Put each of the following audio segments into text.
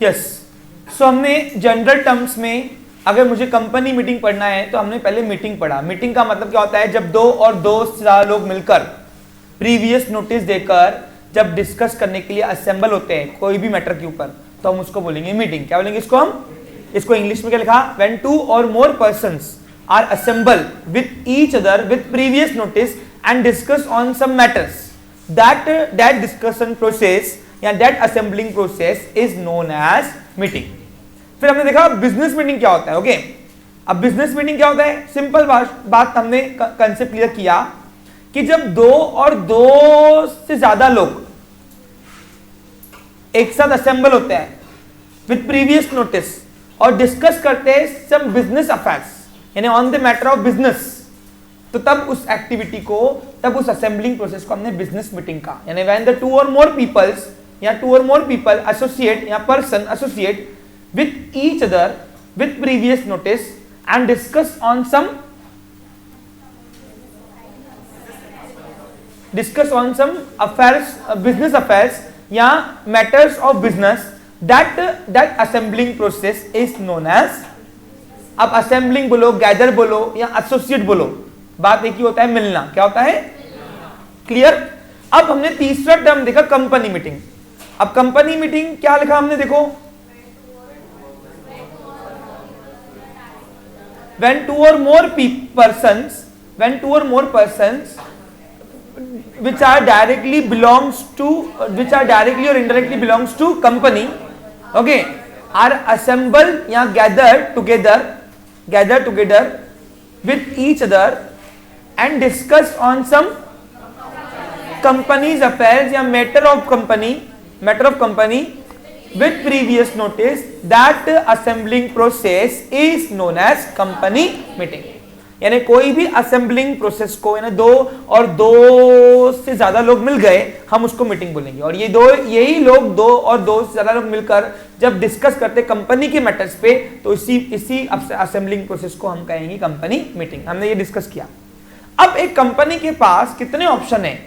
Yes, सो हमने general terms में अगर मुझे कंपनी मीटिंग पढ़ना है तो हमने पहले मीटिंग पढ़ा। मीटिंग का मतलब क्या होता है, जब दो और दो से ज्यादा लोग मिलकर प्रीवियस नोटिस देकर जब डिस्कस करने के लिए असेंबल होते हैं कोई भी मैटर के ऊपर, तो हम उसको बोलेंगे मीटिंग। क्या बोलेंगे इसको हम? इसको इंग्लिश में क्या लिखा, व्हेन टू और more persons are assemble with each other with previous notice and discuss on some matters, that discussion process या that assembling process is known as meeting. फिर हमने देखा बिजनेस मीटिंग क्या होता है। ओके, अब बिजनेस मीटिंग क्या होता है, सिंपल बात हमने कंसेप्ट क्लियर किया कि जब दो और दो से ज्यादा लोग एक साथ असेंबल होते हैं विथ प्रीवियस नोटिस और डिस्कस करते हैं सम बिजनेस अफेयर्स यानी on the matter of business, तो तब उस एक्टिविटी को, तब उस असेंबलिंग प्रोसेस को हमने बिजनेस मीटिंग का, यानी व्हेन द टू और मोर पीपल्स या टू और मोर पीपल एसोसिएट या person associate with each other with previous notice and discuss on some affairs, business affairs या matters of business, that assembling process is known as। अब assembling बोलो, gather बोलो या associate बोलो, बात एक ही होता है, मिलना। क्या होता है? क्लियर। अब हमने तीसरा टर्म देखा कंपनी मीटिंग। अब कंपनी मीटिंग क्या लिखा हमने, देखो, when two or more persons which are directly or indirectly belongs to company, okay, are assembled या gathered together with each other and discuss on some company's affairs या matter of company with previous notice, that assembling process is known as company meeting। यानी कोई भी assembling process को, यानी दो और दो से ज्यादा लोग मिल गए, हम उसको मीटिंग बोलेंगे। और यही लोग दो और दो से ज्यादा लोग मिलकर जब डिस्कस करते कंपनी के मैटर्स पे, तो इसी असेंबलिंग प्रोसेस को हम कहेंगे कंपनी मीटिंग। हमने ये डिस्कस किया। अब एक कंपनी के पास कितने ऑप्शन है,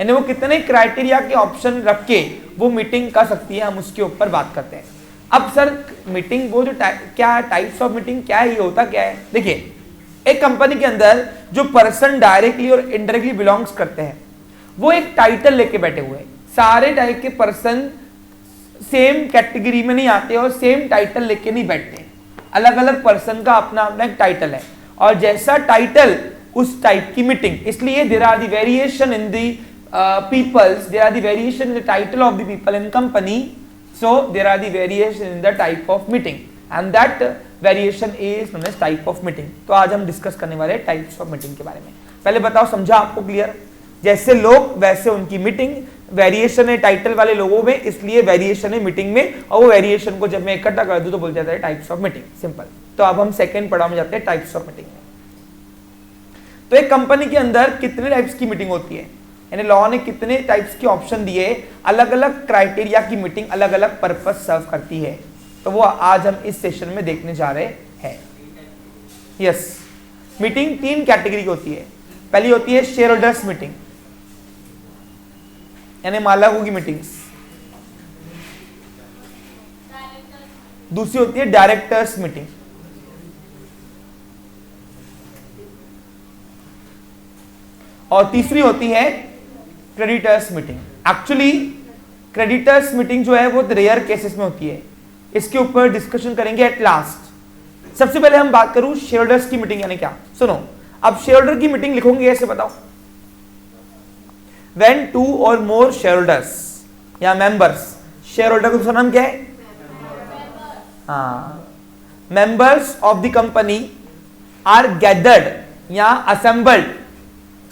यानी वो कितने क्राइटेरिया के ऑप्शन रख के वो मीटिंग कर सकती है, हम उसके ऊपर बात करते हैं। अब सर मीटिंग वो जो क्या टाइप्स ऑफ मीटिंग क्या है, ये होता क्या है? देखिए, एक कंपनी के अंदर जो पर्सन डायरेक्टली और इनडायरेक्टली बिलोंग्स करते हैं, वो एक टाइटल लेके बैठे हुए हैं। सारे टाइप के पर्सन सेम कैटेगरी में नहीं आते और सेम टाइटल लेके नहीं बैठते, अलग अलग पर्सन का अपना अपना एक टाइटल है, और जैसा टाइटल उस टाइप की मीटिंग। इसलिए there are the variation in the peoples, there are the variation in the title of the people in company, so there are the variation in the type of meeting and that variation is known as type of meeting। तो आज हम discuss करने वाले हैं types of meeting के बारे में। पहले बताओ, समझा आपको क्लियर? जैसे लोग वैसे उनकी मीटिंग, वेरिएशन है टाइटल वाले लोगों में, इसलिए वेरिएशन है मीटिंग में, और वो वेरिएशन को जब मैं इकट्ठा कर दूं तो बोल जाता है टाइप्स ऑफ मीटिंग। सिंपल। तो अब हम सेकेंड पड़ाव में जाते हैं, टाइप्स ऑफ मीटिंग में। तो एक कंपनी के अंदर कितने टाइप्स की मीटिंग होती है, यानी लॉ ने कितने टाइप्स के ऑप्शन दिए, अलग अलग क्राइटेरिया की मीटिंग अलग अलग पर्पस सर्व करती है, तो वो आज हम इस सेशन में देखने जा रहे हैं। यस, मीटिंग तीन कैटेगरी की होती है। पहली होती है शेयर होल्डर्स मीटिंग, यानी मालिकों की मीटिंग्स। दूसरी होती है डायरेक्टर्स मीटिंग, और तीसरी होती है creditors meeting. Actually creditors meeting जो है वो रेयर केसेस में होती है, इसके ऊपर डिस्कशन करेंगे एट लास्ट। सबसे पहले हम बात करूं शेयर होल्डर्स की मीटिंग यानी क्या। सुनो, अब शेयर होल्डर की मीटिंग लिखोगे कैसे, बताओ? व्हेन टू और मोर शेयर होल्डर्स या मेंबर्स, शेयर होल्डर का दूसरा नाम क्या है? हाँ, members of the company are gathered या असेंबल्ड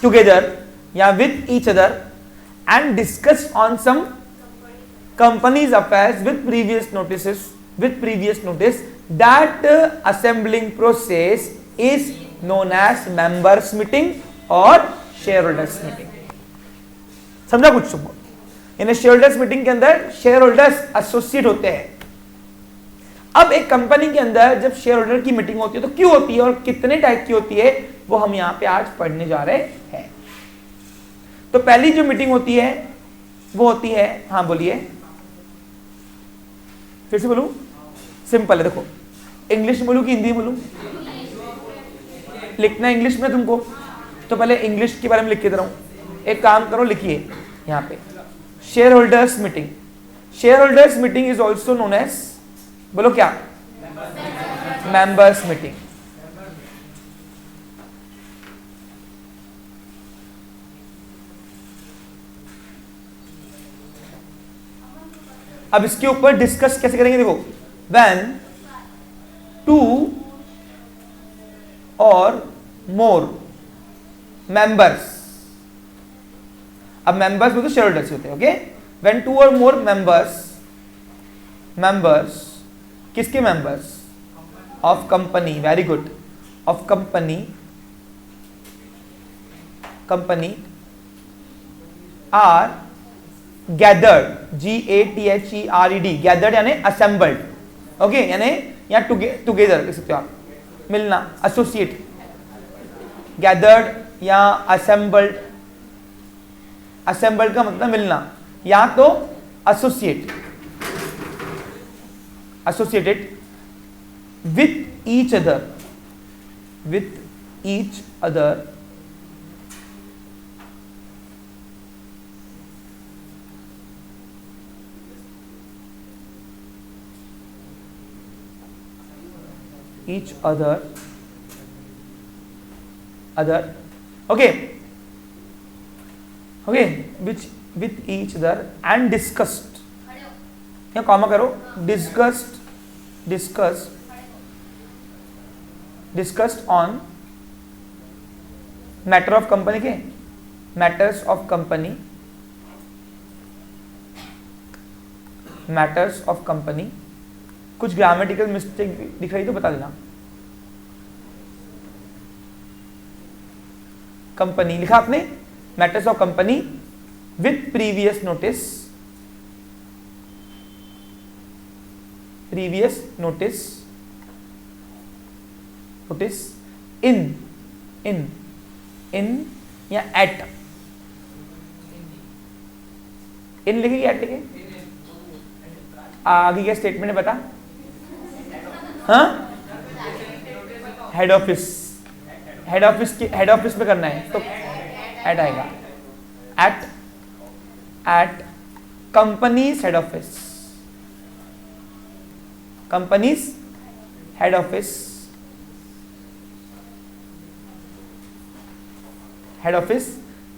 टुगेदर या with each other and discuss on some company's affairs with previous notice, that assembling process is known as members meeting और shareholders meeting। समझा कुछ तुमको? इन shareholders meeting के अंदर shareholders associate होते हैं। अब एक कंपनी के अंदर जब शेयर होल्डर की मीटिंग होती है तो क्यों होती है और कितने टाइप की होती है, वो हम यहां पे आज पढ़ने जा रहे हैं। तो पहली जो मीटिंग होती है वो होती है, हाँ बोलिए, फिर से बोलूं, सिंपल है, देखो इंग्लिश में बोलूं कि हिंदी में बोलूं? लिखना इंग्लिश में तुमको, तो पहले इंग्लिश के बारे में लिख के दे रहा हूं। एक काम करो, लिखिए यहां पे shareholders meeting. Shareholders meeting is also known as, बोलो क्या? Members meeting. अब इसके ऊपर डिस्कस कैसे करेंगे, देखो, व्हेन टू और मोर मेंबर्स, अब मेंबर्स में तो शेयर होल्डर्स होते हैं, ओके। व्हेन टू और मोर मेंबर्स, मेंबर्स किसके members? Of company, very good, of company, company are gathered, GATHERED, gathered यानी असेंबल्ड, ओके, यानी या टुगेदर लिख सकते हो आप, मिलना, एसोसिएट, गैदर्ड या असेंबल्ड, असेंबल्ड का मतलब मिलना, या तो associate, associated with each other, with each other, each other, okay, which with each other and discussed, या कॉमा करो, discussed on matter of company के, matters of company, कुछ ग्रामेटिकल मिस्टेक दिख रही तो बता देना। कंपनी लिखा आपने, matters of company with previous notice, in या एट, इन लिखेगी एट लिखे, आगे क्या स्टेटमेंट है बता? हाँ, हेड ऑफिस पे करना है तो एट आएगा, at company's head office,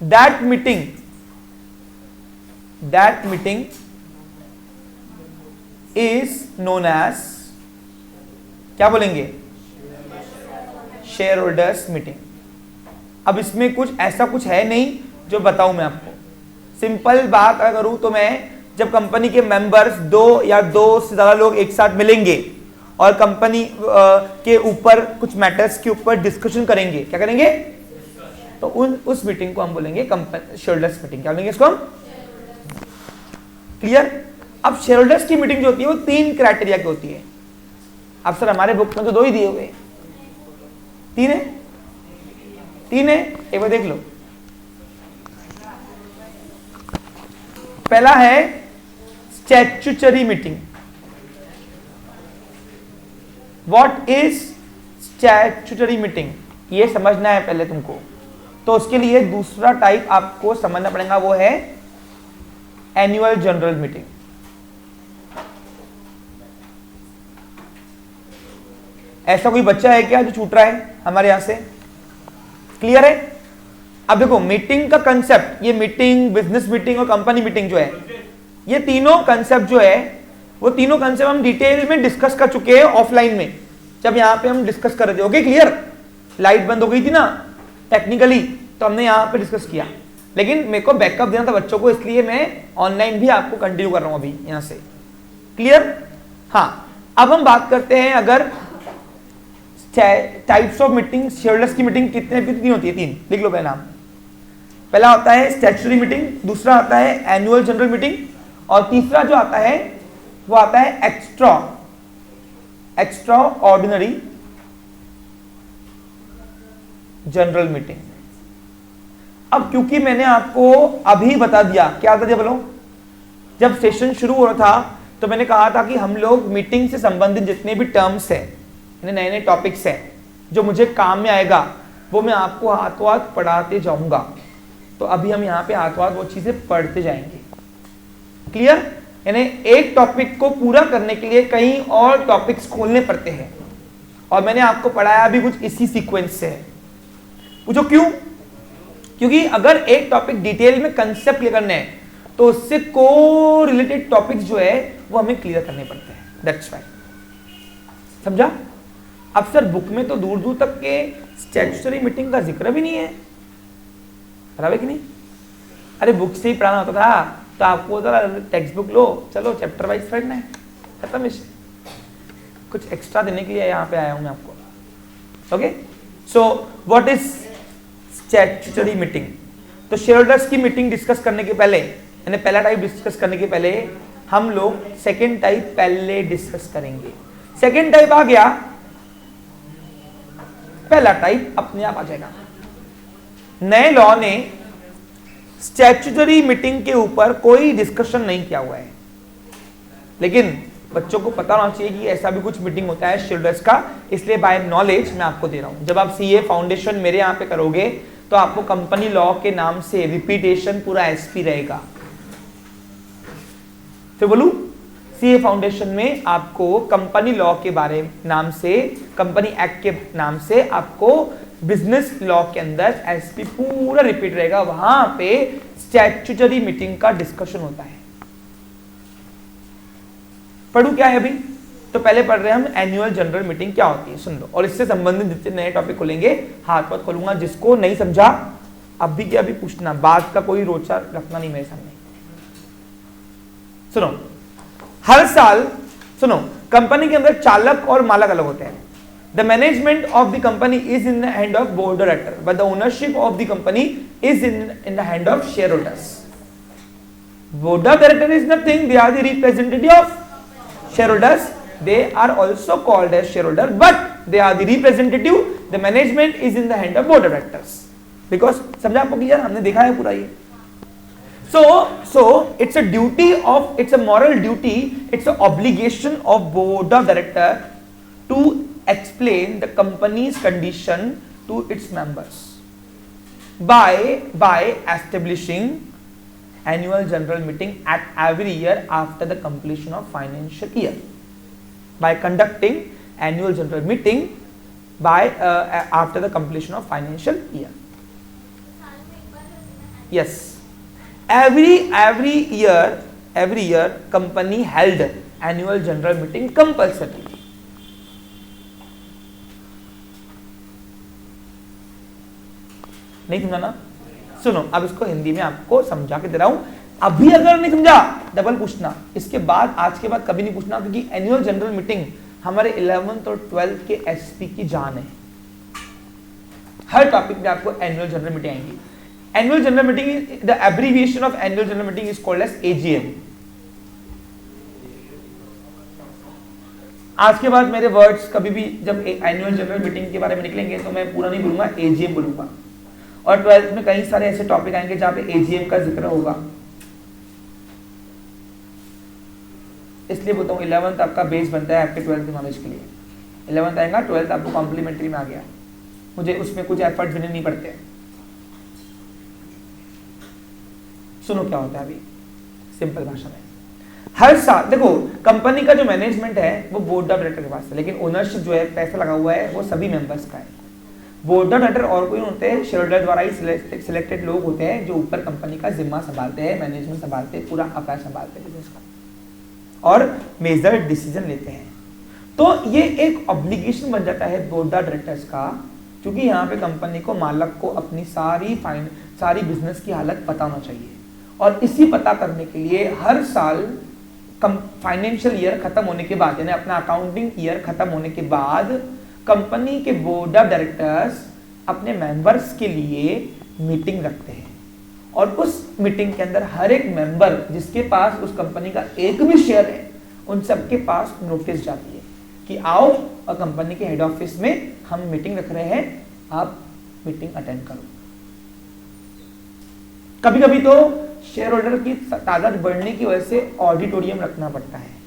that meeting is known as, क्या बोलेंगे? Shareholders meeting. अब इसमें कुछ ऐसा कुछ है नहीं जो बताऊं मैं आपको, सिंपल बात अगर करूं तो मैं, जब कंपनी के मेंबर्स दो या दो से ज्यादा लोग एक साथ मिलेंगे और कंपनी के ऊपर कुछ मैटर्स के ऊपर डिस्कशन करेंगे, क्या करेंगे? तो उस मीटिंग को हम बोलेंगे शेयर होल्डर्स मीटिंग। क्या बोलेंगे इसको हम? क्लियर? अब शेयर होल्डर्स की मीटिंग जो होती है वो 3 क्राइटेरिया की होती है। अब सर हमारे बुक में तो 2 ही दिए हुए, 3 है, एक बार देख लो। पहला है statutory meeting. What is statutory meeting, ये समझना है पहले तुमको। तो उसके लिए दूसरा टाइप आपको समझना पड़ेगा, वो है एनुअल जनरल मीटिंग। ऐसा कोई बच्चा है क्या जो छूट रहा है हमारे यहां से? क्लियर है? अब देखो मीटिंग का कंसेप्ट, ये मीटिंग, बिजनेस मीटिंग और कंपनी मीटिंग जो है, ये तीनों कंसेप्ट जो है वो तीनों कंसेप्ट हम डिटेल में डिस्कस कर चुके हैं ऑफलाइन में, जब यहां पे हम डिस्कस कर रहे थे। Okay clear? लाइट बंद हो गई थी ना टेक्निकली, तो हमने यहां पे डिस्कस किया, लेकिन मेरे को बैकअप देना था बच्चों को, इसलिए मैं ऑनलाइन भी आपको कंटिन्यू कर रहा हूं अभी यहां से। क्लियर? हाँ, अब हम बात करते हैं अगर टाइप्स ऑफ मीटिंग, शेयरहोल्डर्स की मीटिंग कितनी होती है? 3 लिख लो पहला। पहला होता है स्टैट्यूटरी मीटिंग, दूसरा आता है एनुअल जनरल मीटिंग, और तीसरा जो आता है वो आता है एक्स्ट्रा ऑर्डिनरी जनरल मीटिंग। अब क्योंकि मैंने आपको अभी बता दिया, क्या बता दिया बोलो, जब सेशन शुरू हो रहा था तो मैंने कहा था कि हम लोग मीटिंग से संबंधित जितने भी टर्म्स हैं, नए नए टॉपिक्स हैं जो मुझे काम में आएगा, वो मैं आपको हाथों हाथ पढ़ाते जाऊंगा। तो अभी हम यहाँ पे हाथों हाथ वो चीजें पढ़ते जाएंगे। क्लियर? यानी एक टॉपिक को पूरा करने के लिए कई और टॉपिक्स खोलने पड़ते हैं, और मैंने आपको पढ़ाया भी कुछ इसी सीक्वेंस से है। पूछो क्यों? क्योंकि अगर एक टॉपिक डिटेल में कंसेप्ट क्लियर करने हैं तो उससे को रिलेटेड टॉपिक्स जो है वो हमें क्लियर करने पड़ते हैं। That's why. समझा? अब सर बुक में तो दूर दूर तक के स्टैट्यूटरी मीटिंग का जिक्र भी नहीं है, बराबर कि नहीं? अरे बुक से ही पढ़ाना होता था तो आपको जरा टेक्स्ट बुक लो, चलो चैप्टर वाइज पढ़ना है, खत्म विषय। कुछ एक्स्ट्रा देने के लिए यहाँ पे आया हूं मैं आपको। Okay, so what is statutory meeting? तो शेयर होल्डर्स की मीटिंग डिस्कस करने के पहले, यानी पहला टाइप डिस्कस करने के पहले हम लोग सेकेंड टाइप पहले डिस्कस करेंगे। सेकेंड टाइप आ गया, पहला टाइप अपने आप आ जाएगा। नए लॉ ने स्टैट्यूटरी मीटिंग के ऊपर कोई डिस्कशन नहीं किया हुआ है, लेकिन बच्चों को पता होना चाहिए कि ऐसा भी कुछ मीटिंग होता है शेयर होल्डर्स का, इसलिए बाय नॉलेज मैं आपको दे रहा हूं। जब आप सीए फाउंडेशन मेरे यहां पे करोगे तो आपको कंपनी लॉ के नाम से रिपीटेशन पूरा एसपी रहेगा। फिर बोलूं, सीए फाउंडेशन में आपको कंपनी लॉ के बारे नाम से, कंपनी एक्ट के नाम से आपको बिजनेस लॉ के अंदर एसपी पूरा रिपीट रहेगा। वहां पे स्टैट्यूटरी मीटिंग का डिस्कशन होता है। पढ़ू क्या है अभी? तो पहले पढ़ रहे हैं हम एनुअल जनरल मीटिंग क्या होती है, सुन लो। और इससे संबंधित जितने नए टॉपिक खोलेंगे हाथ पाथ खोलूंगा। जिसको नहीं समझा अभी क्या अभी पूछना, बात का कोई रोचा रखना नहीं मेरे सामने। सुनो, हर साल सुनो, कंपनी के अंदर चालक और मालक अलग होते हैं। The management of the company is in the hand of board director, but the ownership of the company is in the hand of shareholders. Board of director is nothing, they are the representative of shareholders. They are also called as shareholder, but they are the representative. The management is in the hand of board of directors. Because समझा आपको clear? हमने देखा है पूरा ये। So it's a duty of, it's a moral duty, it's an obligation of board of director to explain the company's condition to its members by establishing annual general meeting at every year after the completion of financial year, by conducting annual general meeting by after the completion of financial year. Yes, every year company held annual general meeting compulsory. नहीं समझा ना? सुनो, अब इसको हिंदी में आपको समझा के दे रहा हूं। अभी अगर नहीं समझा डबल पूछना, इसके बाद आज के बाद कभी नहीं पूछना, क्योंकि एनुअल जनरल मीटिंग हमारे 11th और 12th के एसपी की जान है। हर टॉपिक में आपको एनुअल जनरल मीटिंग आएंगी। Annual general meeting, the abbreviation of annual general meeting is called as AGM. आज के बाद मेरे वर्ड्स कभी भी जब एनुअल जनरल मीटिंग के बारे में निकलेंगे तो मैं पूरा नहीं बोलूंगा, एजीएम बोलूंगा। और 12th में कई सारे ऐसे टॉपिक आएंगे जहां पे एजीएम का जिक्र होगा। इसलिए बोलता हूँ 11th आपका बेस बनता है आपके 12th नॉलेज के लिए। 11th आएगा, 12th आपको कॉम्प्लीमेंट्री में आ गया, मुझे उसमें कुछ एफर्ट देने नहीं पड़ते। सुनो क्या होता है अभी सिंपल भाषा में। हर साल देखो, कंपनी का जो मैनेजमेंट है वो बोर्ड ऑफ डायरेक्टर के पास है, लेकिन ओनरशिप जो है, पैसा लगा हुआ है, वो सभी मेंबर्स का है। बोर्ड ऑफ डायरेक्टर और कोई होते हैं, शेयर होल्डर द्वारा ही सिलेक्टेड लोग होते हैं जो ऊपर कंपनी का जिम्मा संभालते हैं, मैनेजमेंट संभालते हैं, पूरा अफेयर संभालते हैं बिजनेस का, और मेजर डिसीजन लेते हैं। तो ये एक ऑब्लिगेशन बन जाता है बोर्ड ऑफ डायरेक्टर्स का, क्योंकि यहाँ पे कंपनी को, मालक को अपनी सारी बिजनेस की हालत पता होना चाहिए। और इसी पता करने के लिए हर साल फाइनेंशियल ईयर खत्म होने के बाद, यानी अपना अकाउंटिंग ईयर खत्म होने के बाद, कंपनी के बोर्ड ऑफ डायरेक्टर्स अपने मेंबर्स के लिए मीटिंग रखते हैं। और उस मीटिंग के अंदर हर एक मेंबर जिसके पास उस कंपनी का एक भी शेयर है, उन सबके पास नोटिस जाती है कि आओ और कंपनी के हेड ऑफिस में हम मीटिंग रख रहे हैं, आप मीटिंग अटेंड करो। कभी कभी तो शेयर होल्डर की तादाद बढ़ने की वजह से ऑडिटोरियम रखना पड़ता है।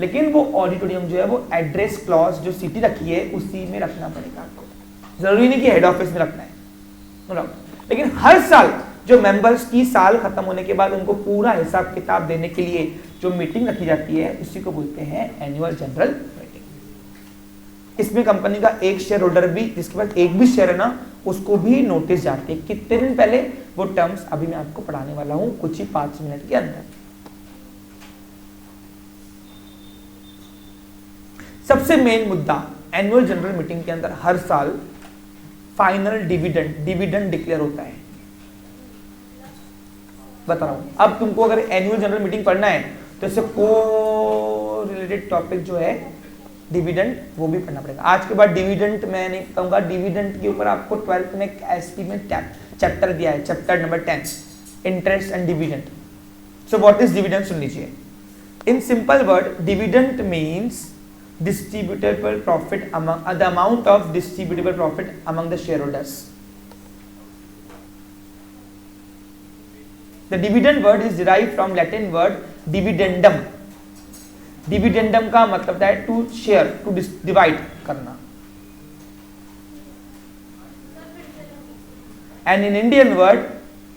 लेकिन वो ऑडिटोरियम जो है वो एड्रेस क्लॉज जो सिटी रखी है उसी में रखना पड़ेगा आपको, जरूरी नहीं कि हेड ऑफिस में रखना है, लेकिन हर साल जो मेंबर्स की साल खत्म होने के बाद उनको पूरा हिसाब किताब देने के लिए जो मीटिंग रखी जाती है उसी को बोलते हैं एनुअल जनरल मीटिंग। इसमें कंपनी का एक शेयर होल्डर भी, जिसके पास एक भी शेयर है ना, उसको भी नोटिस जाती है। कितने दिन पहले, वो टर्म्स अभी मैं आपको पढ़ाने वाला हूं कुछ ही 5 मिनट के अंदर। सबसे मेन मुद्दा एनुअल जनरल मीटिंग के अंदर हर साल फाइनल डिविडेंड डिक्लेयर होता है। बता रहा हूं, अब तुमको अगर एनुअल जनरल मीटिंग पढ़ना है तो इससे को रिलेटेड टॉपिक जो है डिविडेंड, वो भी पढ़ना पड़ेगा। आज के बाद डिविडेंड मैं नहीं कहूंगा, डिविडेंड के ऊपर आपको 12th में एसपी में चैप्टर दिया है, chapter number 10, interest and dividend. So what is dividend सुन लीजिए। In simple word, dividend means distributable profit among the amount of distributable profit among the shareholders. The dividend word is derived from Latin word dividendum. Dividendum का मतलब है to share, to divide करना। And in Indian word,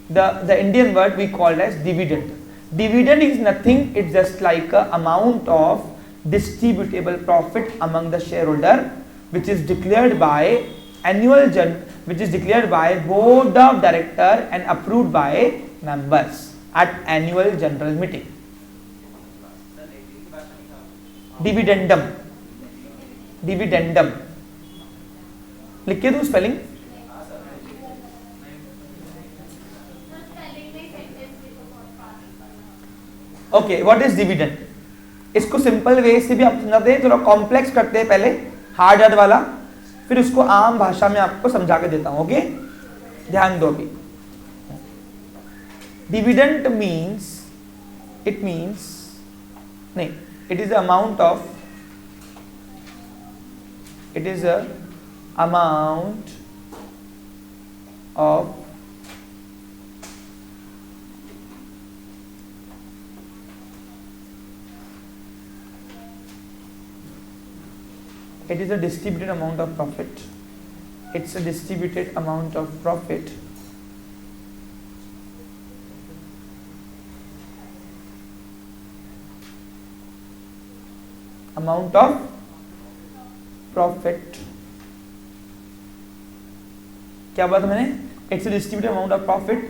the Indian word we call as dividend. Dividend is nothing, it's just like a amount of distributable profit among the shareholder which is declared by which is declared by board of director and approved by members at annual general meeting. Dividendum लिख के दूं spelling? Okay, what is dividend? इसको simple way से भी आप समझाते हैं, थोड़ा कॉम्प्लेक्स करते हैं पहले, हार्ड वाला, फिर उसको आम भाषा में आपको समझा के देता हूं। ओके, ध्यान दो अभी। Dividend means, it is amount of, it is a distributed amount of profit. It's a distributed amount of profit क्या बात मैंने? It's a distributed amount of profit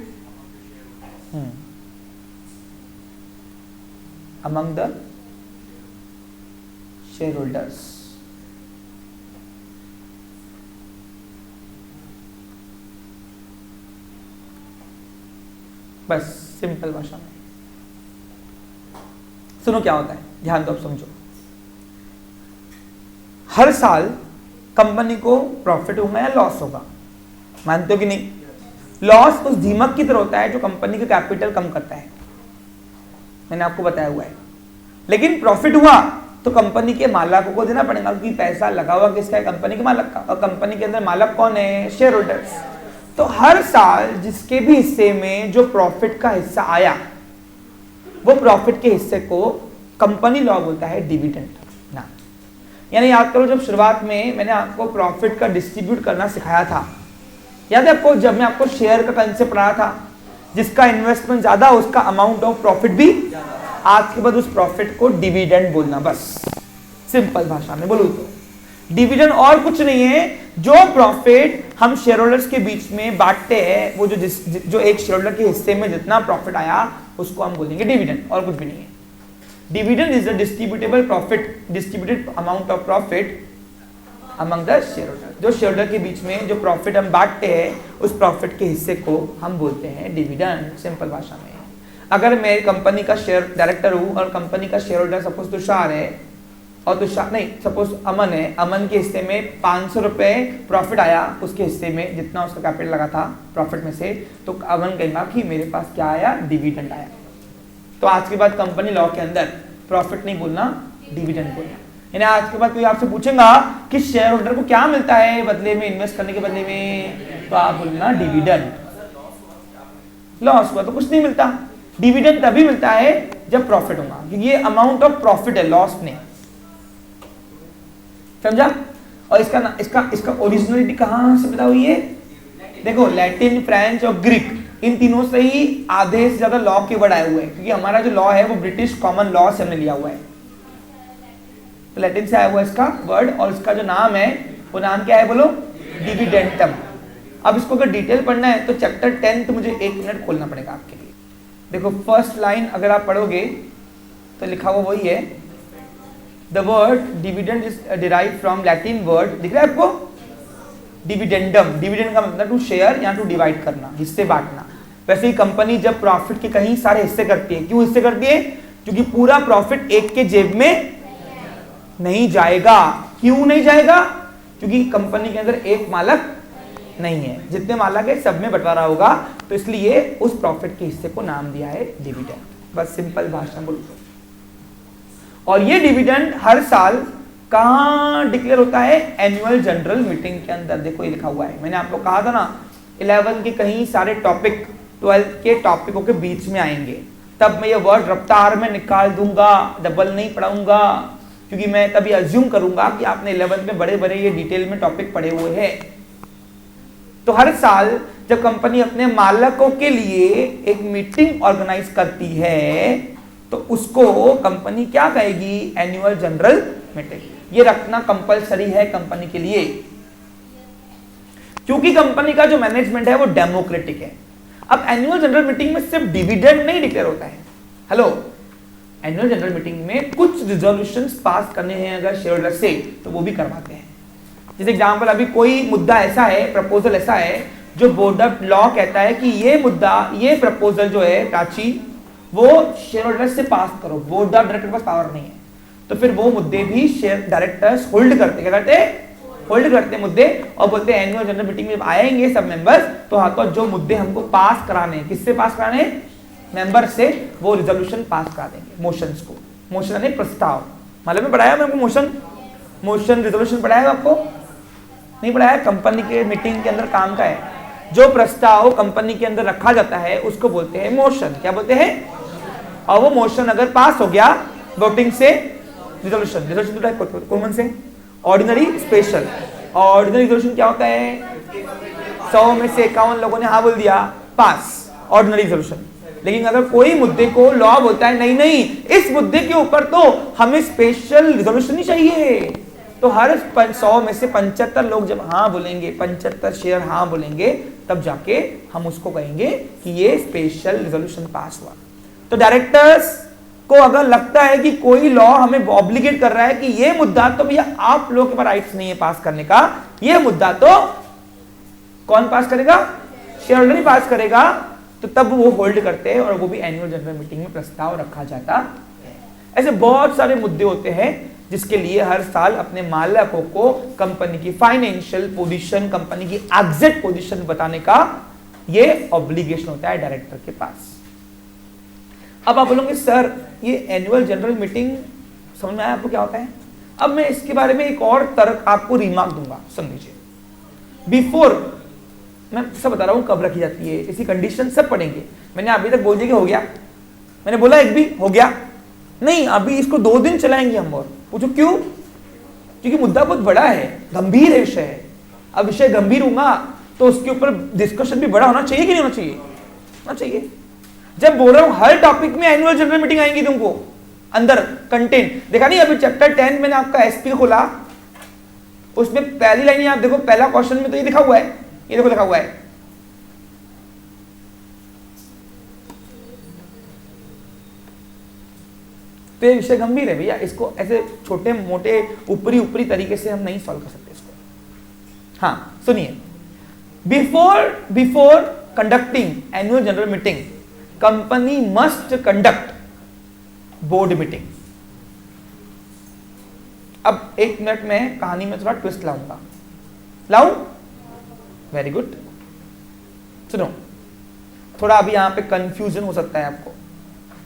among the shareholders. बस सिंपल भाषा में सुनो क्या होता है, ध्यान दो, अब समझो। हर साल कंपनी को प्रॉफिट होगा या लॉस होगा, मानते हो कि नहीं? लॉस उस दीमक की तरह होता है जो कंपनी का कैपिटल कम करता है, मैंने आपको बताया हुआ है। लेकिन प्रॉफिट हुआ तो कंपनी के मालिकों को देना पड़ेगा, क्योंकि पैसा लगा हुआ किसका है? कंपनी के मालिक का, और कंपनी के अंदर मालिक कौन है? Share holders. तो हर साल जिसके भी हिस्से में जो प्रॉफिट का हिस्सा आया, वो प्रॉफिट के हिस्से को कंपनी लॉ बोलता है डिविडेंड ना। यानी याद करो, जब शुरुआत में मैंने आपको प्रॉफिट का डिस्ट्रीब्यूट करना सिखाया था, याद है आपको? जब मैं आपको शेयर का कंसेप्ट पढ़ाया था, जिसका इन्वेस्टमेंट ज्यादा उसका अमाउंट ऑफ प्रॉफिट भी, आज के बाद उस प्रॉफिट को डिविडेंड बोलना, बस सिंपल भाषा में बोलूं तो। डिविडेंड और कुछ नहीं है, जो प्रॉफिट हम शेयर होल्डर्स के बीच में बांटते हैं, वो जो एक शेयर होल्डर के हिस्से में जितना प्रॉफिट आया उसको हम बोलेंगे डिविडेंड, और कुछ भी नहीं है। Dividend is the distributed amount of profit among the share holder. जो शेयर होल्डर के बीच में जो प्रॉफिट हम बांटते हैं, उस प्रॉफिट के हिस्से को हम बोलते हैं डिविडेंड, सिंपल भाषा में। अगर मैं कंपनी का शेयर डायरेक्टर हूं और कंपनी का शेयर होल्डर सपोज तुषार है, और तुषार नहीं, सपोज अमन है, अमन के हिस्से में 500 रुपए प्रॉफिट आया, उसके हिस्से में जितना उसका कैपिटल लगा था प्रॉफिट में से, तो अमन कहेगा कि मेरे पास क्या आया? डिविडेंड आया। तो आज के बाद कंपनी लॉ के अंदर प्रॉफिट नहीं बोलना, डिविडेंड बोलना। यानी आज के बाद कोई आपसे पूछेगा कि शेयर होल्डर को क्या मिलता है बदले में, इन्वेस्ट करने के बदले में, तो आप बोलना डिविडेंड। लॉस हुआ तो कुछ नहीं मिलता। डिविडेंड तभी मिलता है जब प्रॉफिट होगा, क्योंकि ये अमाउंट ऑफ प्रॉफिट है, लॉस नहीं। समझा? और इसका ओरिजिनलिटी कहां से पैदा हुई है? देखो, लैटिन, फ्रेंच और ग्रीक, इन तीनों से ही आधे से ज्यादा लॉ के वर्ड आए हुए हैं, क्योंकि हमारा जो लॉ है वो ब्रिटिश कॉमन लॉ से हमने लिया हुआ है। तो लैटिन से आया हुआ इसका वर्ड, और इसका जो नाम है वो नाम क्या है बोलो? डिविडेंटम। अब इसको अगर डिटेल पढ़ना है तो चैप्टर 10 तो मुझे 1 मिनट खोलना पड़ेगा आपके लिए। देखो, फर्स्ट लाइन अगर आप पढ़ोगे तो लिखा हुआ वही है, the word dividend is derived from Latin word, दिख रहा है आपको? डिविडेंडम। डिविडेंड का मतलब टू शेयर या टू डिवाइड करना, हिस्से बांटना। वैसे ही कंपनी जब प्रॉफिट के कहीं सारे हिस्से करती है, क्यों हिस्से करती है? क्योंकि पूरा प्रॉफिट एक के जेब में नहीं जाएगा। क्यों नहीं जाएगा? क्योंकि कंपनी के अंदर एक मालक नहीं है, जितने मालक है सब में बंटवारा होगा, तो इसलिए उस प्रॉफिट के हिस्से को नाम दिया है डिविडेंड। बस सिंपल भाषा में बोलो। और ये डिविडेंड हर साल कहां डिक्लेयर होता है? एनुअल जनरल मीटिंग के अंदर। देखो ये लिखा हुआ है, मैंने आपको कहा था ना 11 के कहीं सारे टॉपिक 12 के टॉपिकों के बीच में आएंगे, तब मैं ये वर्ड रफ्तार में निकाल दूंगा, डबल नहीं पढ़ाऊंगा, क्योंकि मैं तभी अज्यूम करूंगा कि आपने 11 में बड़े बड़े ये डिटेल में टॉपिक पढ़े हुए हैं। तो हर साल जब कंपनी अपने मालकों के लिए एक मीटिंग ऑर्गेनाइज करती है तो उसको कंपनी क्या कहेगी? Annual general meeting. ये रखना कंपलसरी है कंपनी के लिए, क्योंकि कंपनी का जो मैनेजमेंट है वो डेमोक्रेटिक है। अब एनुअल जनरल मीटिंग में सिर्फ डिविडेंड नहीं डिक्लेयर होता है। हेलो, एनुअल जनरल मीटिंग में कुछ रिजोल्यूशंस पास करने हैं अगर शेयर होल्डर से, तो वो भी करवाते हैं। जैसे एग्जांपल, अभी कोई मुद्दा ऐसा है, प्रपोजल ऐसा है जो बोर्ड ऑफ लॉ कहता है कि ये मुद्दा, ये प्रपोजल जो है प्राची, वो शेयर होल्डर्स से पास करो, बोर्ड ऑफ डायरेक्टर के पास पावर नहीं है, तो फिर वो मुद्दे भी शेयर डायरेक्टर्स होल्ड करते। क्या करते? होल्ड करते मुद्दे, और बोलते हैं एनुअल जनरल मीटिंग में जब आएंगे सब मेंबर्स, तो हाँ, तो जो मुद्दे हमको पास कराने हैं, किससे पास कराने? मेंबर से, वो रिजोल्यूशन पास करा देंगे, मोशंस को। मोशन यानी प्रस्ताव, मतलब में पढ़ाया मैं आपको मोशन रिजोल्यूशन पढ़ाया आपको? नहीं पढ़ाया? कंपनी के मीटिंग के अंदर काम का है। जो प्रस्ताव कंपनी के अंदर रखा जाता है उसको बोलते हैं मोशन। क्या बोलते हैं? और वो मोशन अगर पास हो गया वोटिंग से, रिजोल्यूशन। रिजोल्यूशन टाइप कौन से? Ordinary, special. ऑर्डिनरी रिजोल्यूशन क्या होता है? 100 में से 51 लोगों ने हाँ बोल दिया, पास, ऑर्डिनरी रिजोल्यूशन। लेकिन अगर कोई मुद्दे को लॉ बोलता है नहीं नहीं, इस मुद्दे के ऊपर तो हमें स्पेशल रिजोल्यूशन ही चाहिए, तो हर 100 में से 75 लोग जब हाँ बोलेंगे, 75 शेयर हाँ बोलेंगे, तब जाके हम उसको कहेंगे कि ये स्पेशल रिजोल्यूशन पास हुआ। तो डायरेक्टर्स को अगर लगता है कि कोई लॉ हमें ऑब्लिगेट कर रहा है कि ये मुद्दा तो भैया आप लोगों के पास राइट्स नहीं है पास करने का, ये मुद्दा तो कौन पास करेगा? शेयर होल्डर ही पास करेगा, तो तब वो होल्ड करते हैं और वो भी एनुअल जनरल मीटिंग में प्रस्ताव रखा जाता है। ऐसे बहुत सारे मुद्दे होते हैं जिसके लिए हर साल अपने मालकों को कंपनी की फाइनेंशियल पोजीशन, कंपनी की एग्जैक्ट पोजीशन बताने का ये ऑब्लिगेशन होता है डायरेक्टर के पास। अब आप बोलोगे सर ये एनुअल जनरल मीटिंग समझ में आया आपको क्या होता है? अब मैं इसके बारे में एक और तर्क आपको रिमार्क दूंगा, सुन लीजिए। बिफोर, मैं सब बता रहा हूं कब रखी जाती है, इसी कंडीशन सब पढ़ेंगे। मैंने अभी तक बोल दिया कि हो गया, मैंने बोला एक भी हो गया नहीं, अभी इसको 2 दिन चलाएंगे हम। और पूछो क्यों? क्योंकि मुद्दा बहुत बड़ा है, गंभीर है विषय है। अब विषय गंभीर होगा तो उसके ऊपर डिस्कशन भी बड़ा होना चाहिए कि नहीं होना चाहिए? होना चाहिए। जब बोल रहा हूं हर टॉपिक में एनुअल जनरल मीटिंग आएंगी, तुमको अंदर कंटेंट देखा नहीं? अभी चैप्टर 10 मैंने आपका एसपी खोला, उसमें पहली लाइन आप देखो, पहला क्वेश्चन में तो ये लिखा हुआ है, ये देखो लिखा हुआ है, तो ये विषय गंभीर है भैया, इसको ऐसे छोटे मोटे ऊपरी तरीके से हम नहीं सॉल्व कर सकते इसको। हाँ सुनिए, before conducting annual general meeting company must conduct board meeting. अब 1 मिनट में कहानी में थोड़ा ट्विस्ट लाऊंगा, लाऊं? वेरी गुड, सुनो। थोड़ा अभी यहां पे कंफ्यूजन हो सकता है आपको,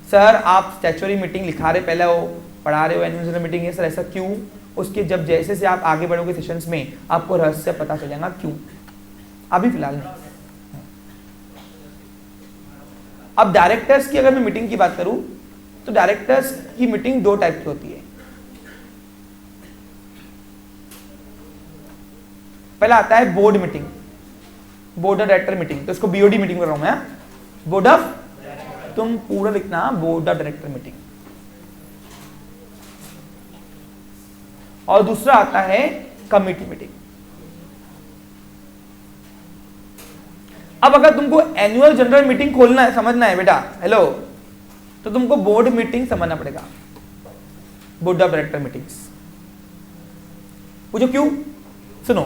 सर आप स्टैच्यूटरी मीटिंग लिखा रहे, पहले वो पढ़ा रहे हो एनुअल जनरल मीटिंग है, सर ऐसा क्यों? उसके जब जैसे से आप आगे बढ़ोगे सेशंस में आपको रहस्य पता चल जाएगा क्यों, अभी फिलहाल नहीं। अब डायरेक्टर्स की अगर मैं मीटिंग की बात करूं तो डायरेक्टर्स की मीटिंग दो टाइप की होती है। पहला आता है board meeting, board of director meeting, तो इसको बीओडी मीटिंग कर रहा हूं मैं, बोर्ड ऑफ, तुम पूरा लिखना बोर्ड ऑफ डायरेक्टर मीटिंग। और दूसरा आता है कमिटी मीटिंग। अब अगर तुमको एनुअल जनरल मीटिंग खोलना है, समझना है बेटा, हेलो, तो तुमको बोर्ड मीटिंग समझना पड़ेगा, बोर्ड ऑफ डायरेक्टर मीटिंग्स। पूछो क्यों? सुनो,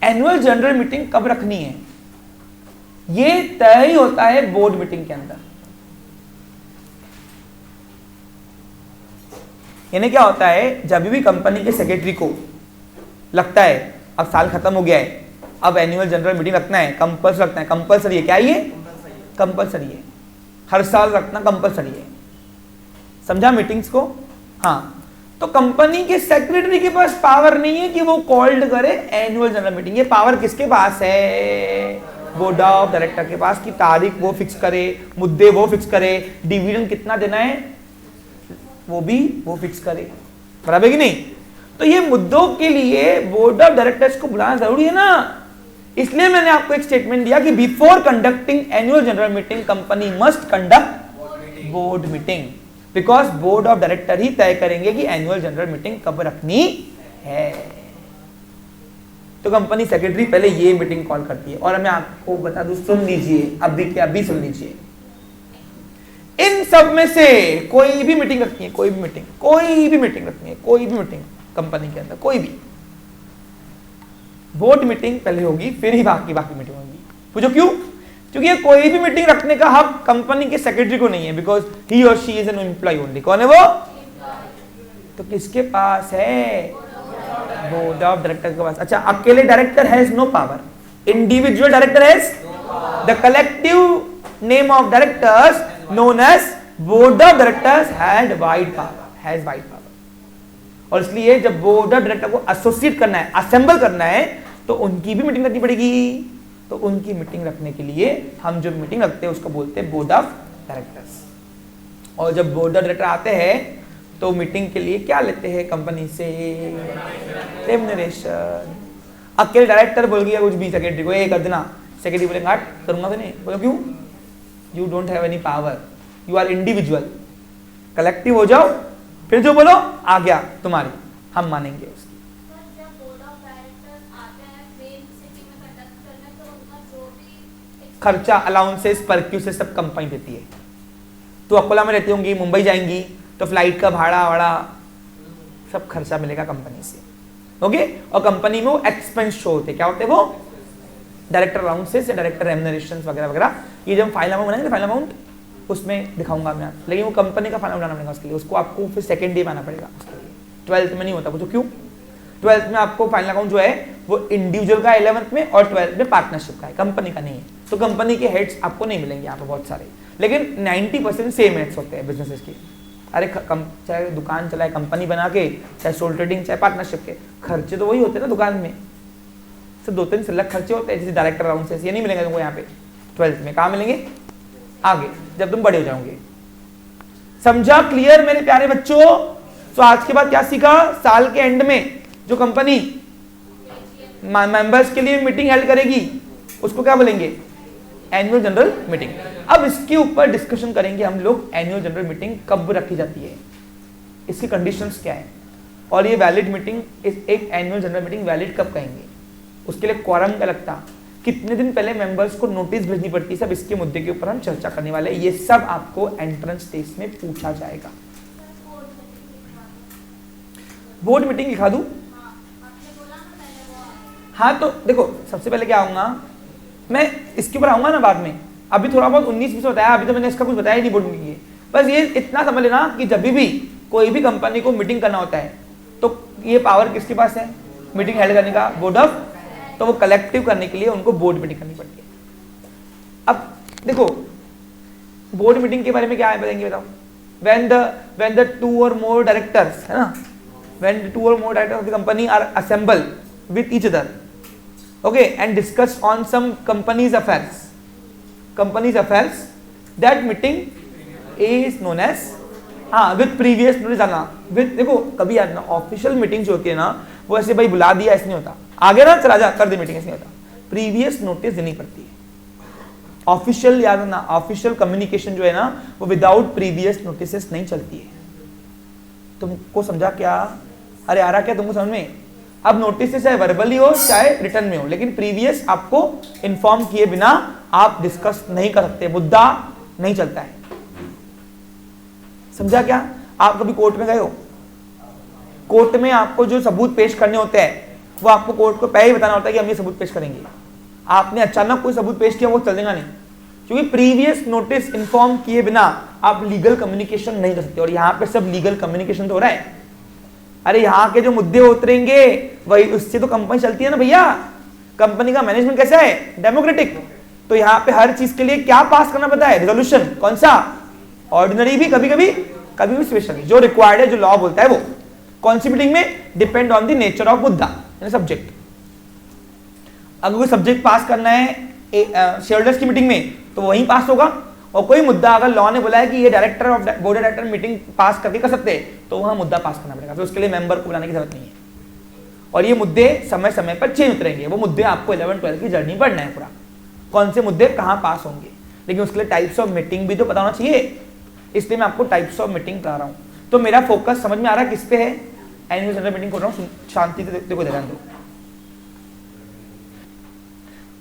एनुअल जनरल मीटिंग कब रखनी है ये तय ही होता है बोर्ड मीटिंग के अंदर। यानी क्या होता है, जब भी कंपनी के सेक्रेटरी को लगता है अब साल खत्म हो गया है, अब एनुअल जनरल मीटिंग रखना है, कंपल्सरी रखना है, कंपल्सरी है, क्या ये कंपल्सरी है, हर साल रखना कंपल्सरी है। समझा मीटिंग्स को? हाँ, तो कंपनी के सेक्रेटरी के पास पावर नहीं है कि वो कॉल्ड करे एनुअल जनरल मीटिंग। ये पावर किसके पास है? बोर्ड ऑफ डायरेक्टर के पास, की तारीख वो फिक्स करे, मुद्दे वो फिक्स करे, डिविडेंड कितना देना है वो भी वो फिक्स करे, बराबर है कि नहीं? तो ये मुद्दों के लिए बोर्ड ऑफ डायरेक्टर्स को बुलाना जरूरी है ना। इसलिए मैंने आपको एक स्टेटमेंट दिया कि before conducting annual general meeting company must conduct board meeting, because board of director ही तय करेंगे कि एनुअल जनरल मीटिंग कब रखनी है। तो कंपनी सेक्रेटरी पहले ये मीटिंग कॉल करती है। और मैं आपको बता दूं, सुन लीजिए, अभी के अभी सुन लीजिए, इन सब में से कोई भी मीटिंग रखनी है, कोई भी मीटिंग, कोई भी मीटिंग रखनी है, कोई भी मीटिंग कंपनी के अंदर, कोई भी, बोर्ड मीटिंग पहले होगी, फिर ही बाकी मीटिंग होगी। पूछो क्यों? क्योंकि ये कोई भी मीटिंग रखने का हक कंपनी के सेक्रेटरी को नहीं है, बिकॉज ही और she is an employ only. कौन है वो? तो किसके पास है? बोर्ड ऑफ डायरेक्टर के पास। अच्छा, अकेले director has no power, individual director has, the collective name of directors known as board of directors had wide power, has wide power। और इसलिए जब बोर्ड ऑफ डायरेक्टर को एसोसिएट करना है, असेंबल करना है, तो उनकी भी मीटिंग रखनी पड़ेगी। तो उनकी मीटिंग रखने के लिए हम जो मीटिंग रखते हैं उसको बोलते हैं बोर्ड ऑफ डायरेक्टर्स। और जब बोर्ड ऑफ डायरेक्टर आते हैं तो मीटिंग के लिए क्या लेते हैं कंपनी से? रेम्युनरेशन। अकेले डायरेक्टर बोल गया कुछ भी सेक्रेटरी को, ये कर देना, सेक्रेटरी बोलेगा हट करूंगा तो नहीं। बोलो क्यों? You don't have any power, you are individual. Collective हो जाओ, फिर जो बोलो आ गया तुम्हारी, हम मानेंगे उसकी। खर्चा, अलाउंसेस, परक्यूसेस सब कंपनी देती है। तो अकोला में रहती होंगी, मुंबई जाएंगी तो फ्लाइट का भाड़ा वाड़ा सब खर्चा मिलेगा कंपनी से, ओके। और कंपनी में वो एक्सपेंस शो होते, क्या होते हैं वो? डायरेक्टर अलाउंसेस या डायरेक्टर रेम्युनरेशंस वगैरह वगैरह। ये जब फाइनल अमाउंट बनाएंगे, फाइनल अमाउंट उसमें दिखाऊंगा मैं, लेकिन वो कंपनी का फाइनल बनाना पड़ेगा उसके लिए, उसको आपको फिर सेकंड डे में आना पड़ेगा उसके लिए। 12th में नहीं होता। पूछो क्यों? 12th में आपको फाइनल अकाउंट जो है वो इंडिविजुअल का 11th में, और 12th में पार्टनरशिप का है, कंपनी का नहीं है। तो कंपनी के हेड्स आपको नहीं मिलेंगे यहाँ पे बहुत सारे, लेकिन 90% सेम हेड्स होते हैं बिजनेसेस के। अरे चाहे दुकान चलाए कंपनी बना के, चाहे सोल ट्रेडिंग, चाहे पार्टनरशिप के, खर्चे तो वही होते हैं ना दुकान में, सिर्फ 2-3 अलग खर्चे होते हैं, जैसे डायरेक्टर अलाउंसेस। ये नहीं मिलेंगे तुमको यहाँ पे 12th में। कहाँ मिलेंगे? आगे जब तुम बड़े हो जाओगे। समझा? क्लियर मेरे प्यारे बच्चों? तो आज के बाद क्या सीखा? साल के एंड में जो कंपनी मेंबर्स के लिए मीटिंग हेल्ड करेगी उसको क्या बोलेंगे? Annual general meeting. अब इसके ऊपर डिस्कशन करेंगे हम लोग, एनुअल जनरल मीटिंग कब रखी जाती है, इसकी कंडीशंस क्या है, और ये वैलिड मीटिंग, एक एनुअल जनरल मीटिंग वैलिड कब कहेंगे, उसके लिए क्वारम क्या लगता, कितने दिन पहले मेंबर्स को नोटिस भेजनी पड़ती है, सब इसके मुद्दे के ऊपर हम चर्चा करने वाले हैं। ये सब आपको एंट्रेंस टेस्ट में पूछा जाएगा। बोर्ड मीटिंग लिखा दूं? हाँ, तो देखो सबसे पहले क्या आऊंगा मैं, इसके ऊपर आऊंगा ना बाद में। अभी थोड़ा बहुत 19-20 बताया, अभी तो मैंने इसका कुछ बताया ही नहीं बोर्ड मीटिंग की। बस ये इतना समझ लेना कि जब भी कोई भी कंपनी को मीटिंग करना होता है तो ये पावर किसके पास है मीटिंग हेल्ड करने का? Board of. तो वो कलेक्टिव करने के लिए उनको बोर्ड मीटिंग करनी पड़ती है। अब देखो बोर्ड मीटिंग के बारे में क्या है बताएंगे, बताओ। when the 2 or more directors, है ना, when 2 or more directors of the company are assembled with each other, okay, and discuss on some company's affairs, that meeting is known as हाँ विद प्रीवियस नोटिस आना। With देखो कभी यार ना official meeting जो होती है ना वो ऐसे भाई बुला दिया ऐसे नहीं होता, आगे ना चला जा कर दे मीटिंग, ऐसे नहीं होता। प्रीवियस नोटिस देनी पड़ती है। ऑफिशियल याद ना, ऑफिशियल कम्युनिकेशन जो है ना वो विदाउट प्रीवियस नोटिस नहीं चलती है। तुमको समझा क्या? अरे आ रहा क्या तुमको समझ में? अब नोटिस चाहे वर्बली हो चाहे रिटर्न में हो, लेकिन प्रीवियस आपको इन्फॉर्म किए बिना आप डिस्कस नहीं कर सकते, मुद्दा नहीं चलता है। समझा क्या? आप कभी कोर्ट में गए हो? कोर्ट में आपको जो सबूत पेश करने होते हैं वो आपको कोर्ट को पहले ही बताना होता है कि हम ये सबूत पेश करेंगे। आपने अचानक कोई सबूत पेश किया वो चलेगा नहीं, क्योंकि प्रीवियस नोटिस इन्फॉर्म किए बिना आप लीगल कम्युनिकेशन नहीं कर सकते। और यहाँ पे सब लीगल कम्युनिकेशन तो हो रहा है। अरे यहाँ के जो मुद्दे उतरेंगे वही, उससे तो कंपनी चलती है ना भैया। कंपनी का मैनेजमेंट कैसा है? डेमोक्रेटिक। तो यहाँ पे हर चीज के लिए क्या पास करना पड़ता है? रेजोल्यूशन। कौन सा? ऑर्डिनरी भी, कभी कभी स्पेशल, जो रिक्वायर्ड है, जो लॉ बोलता है वो। कौन सी मीटिंग में? Depend on the nature of मुद्दा यानी सब्जेक्ट। अगर कोई सब्जेक्ट पास करना है शेयर होल्डर्स की मीटिंग में तो वहीं पास होगा। और कोई मुद्दा अगर लॉ ने बोला है कि ये director of board of director meeting pass करके कर सकते हैं तो वहां मुद्दा पास करना पड़ेगा। फिर उसके लिए मेंबर को बुलाने की जरूरत नहीं है। और ये मुद्दे समय समय पर चेंज उतरेंगे। वो मुद्दे आपको 11-12 की जर्नी पढ़ना है पूरा, कौन से मुद्दे कहाँ पास होंगे। लेकिन उसके लिए टाइप्स ऑफ मीटिंग भी तो पता होना चाहिए, इसलिए मैं आपको टाइप्स ऑफ मीटिंग करा रहा हूँ। तो मेरा फोकस समझ में आ रहा है किस पे है? एनुअल जनरल मीटिंग कर रहा हूँ, शांति से देखो, ध्यान दो।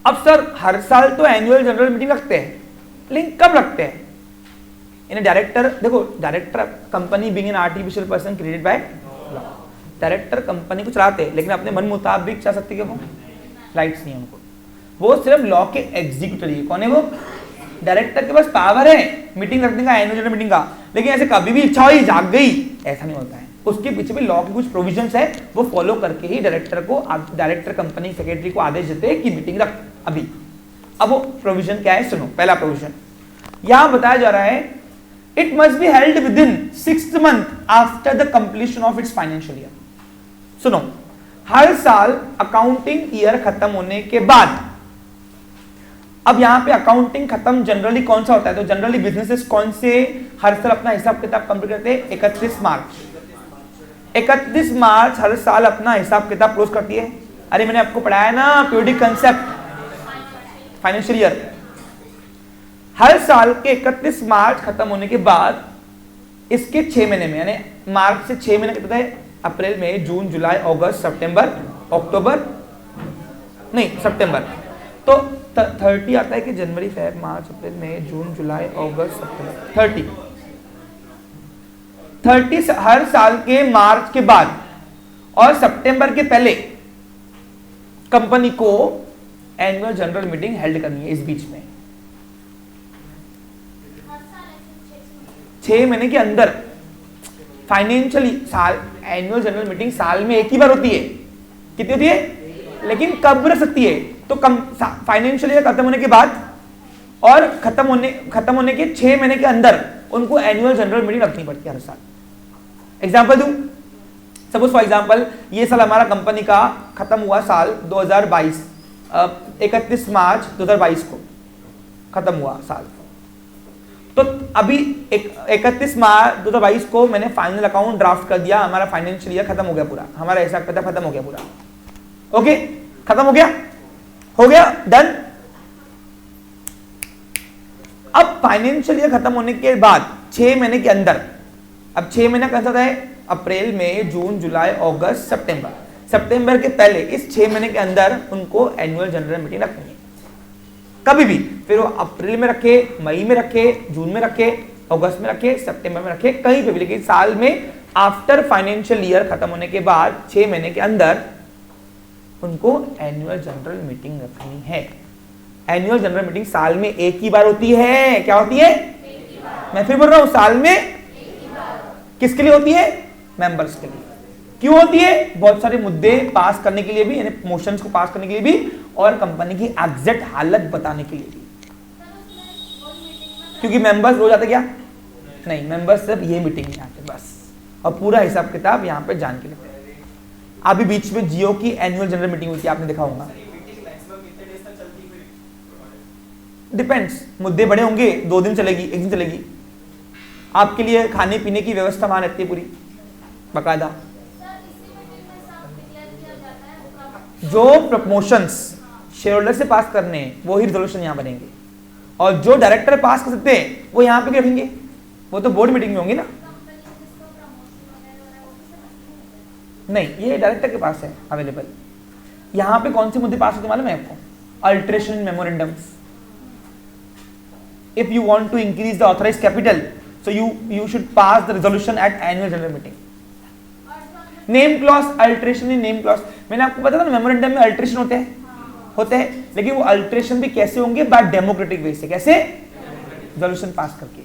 अब सर हर साल तो एनुअल जनरल मीटिंग रखते हैं, लेकिन कब रखते हैं? इन्हें डायरेक्टर, देखो director company being an artificial person created by law, director company को चलाते हैं लेकिन अपने मन मुताबिक चला सकते हैं। वो राइट्स नहीं है उनको, वो सिर्फ लॉ के एग्जीक्यूटिव है। कौन है वो? डायरेक्टर के पास पावर है मीटिंग रखने का, एनुअल जनरल मीटिंग का, लेकिन ऐसे कभी भी इच्छा हुई जाग गई ऐसा नहीं होता है। उसके पीछे भी लॉ के कुछ प्रोविजंस है, वो फॉलो करके ही डायरेक्टर कंपनी सेक्रेटरी को आदेश देते हैं कि मीटिंग रख अभी। अब वो प्रोविजन क्या है सुनो। पहला प्रोविजन यहां बताया जा रहा है, it must be held with in 6 month after the completion of its financial year. सुनो, हर साल अकाउंटिंग ईयर खत्म होने के बाद, अब यहां पे अकाउंटिंग खत्म जनरली कौन सा होता है? तो जनरली बिजनेसेस कौन से हर साल अपना हिसाब किताब कंप्लीट करते हैं? 31 मार्च। 31 मार्च हर साल अपना हिसाब किताब क्लोज करती है। अरे मैंने आपको पढ़ाया ना पीरियोडिक कंसेप्ट, फाइनेंशियल ईयर। हर साल के 31 मार्च खत्म होने के बाद इसके 6 महीने में, यानी मार्च से 6 महीने कितना है? अप्रैल, मई, जून, जुलाई, अगस्त, सितंबर, अक्टूबर, नहीं सितंबर, तो 30 आता है कि जनवरी, फरवरी, मार्च, अप्रैल, मई, जून, जुलाई, अगस्त, सितंबर, 30 हर साल के मार्च के बाद और सितंबर के पहले कंपनी को एनुअल जनरल मीटिंग हेल्ड करनी है। इस बीच में 6 महीने के अंदर फाइनेंशियली साल एनुअल जनरल मीटिंग साल में एक ही बार होती है। कितनी होती है? लेकिन कब रख सकती है? तो फाइनेंशियल ईयर खत्म होने के बाद और खत्म होने के 6 महीने के अंदर उनको एनुअल जनरल मीटिंग रखनी पड़ती है हर साल। एग्जांपल दूं, सपोज फॉर एग्जांपल ये साल हमारा कंपनी का खत्म हुआ साल 2022, 31 मार्च 2022 को खत्म हुआ साल। तो अभी 31 मार्च 2022 को मैंने फाइनल अकाउंट ड्राफ्ट कर दिया, हमारा फाइनेंशियल ईयर खत्म हो गया पूरा, हमारा हिसाब किताब खत्म हो गया पूरा। ओके, खत्म हो गया, डन। अब फाइनेंशियल ईयर खत्म होने के बाद 6 महीने के अंदर, अब 6 महीना कैसा होता है? अप्रैल, मई, जून, जुलाई, अगस्त, सितंबर के पहले इस 6 महीने के अंदर उनको एनुअल जनरल मीटिंग रखनी है कभी भी। फिर वो अप्रैल में रखे, मई में रखे, जून में रखे, अगस्त में रखे, सितंबर में रखे, कहीं पे भी, लेकिन साल में आफ्टर फाइनेंशियल ईयर खत्म होने के बाद 6 महीने के अंदर उनको एनुअल जनरल मीटिंग रखनी है। एनुअल जनरल मीटिंग साल में एक ही बार होती है। क्या होती है? मैं फिर बोल रहा हूं, साल में किसके लिए होती है? मेंबर्स के लिए। क्यों होती है? बहुत सारे मुद्दे पास करने के लिए भी, यानी मोशंस को पास करने के लिए भी, और कंपनी की एग्जैक्ट हालत बताने के लिए भी। क्योंकि मेंबर्स रोज आते क्या? नहीं, मेंबर्स सिर्फ ये मीटिंग में आते बस, और पूरा हिसाब किताब यहाँ पे जान के लेते हैं। अभी बीच में जियो की एनुअल जनरल मीटिंग हुई थी, आपने देखा होगा। डिपेंड्स, मुद्दे बड़े होंगे 2 दिन चलेगी, 1 दिन चलेगी। आपके लिए खाने पीने की व्यवस्था वहां रहती है पूरी बाकायदा। जो प्रमोशंस शेयर होल्डर से पास करने हैं वो ही रिजोल्यूशन यहाँ बनेंगे, और जो डायरेक्टर पास कर सकते हैं वो यहाँ पे क्या रहेंगे, वो तो बोर्ड मीटिंग में होंगे ना। नहीं, ये डायरेक्टर के पास है अवेलेबल। यहाँ पे कौन से मुद्दे पास होते मालूम है आपको? Alteration memorandums. If you want to increase the authorised capital, so you should pass the resolution at annual general meeting. Name clause, alteration in name clause, मैंने आपको बताया था ना मेमोरेंडम में अल्टरेशन होते हैं, लेकिन वो अल्टरेशन भी कैसे होंगे? बाय डेमोक्रेटिक वे से। कैसे? रिजोल्यूशन पास करके।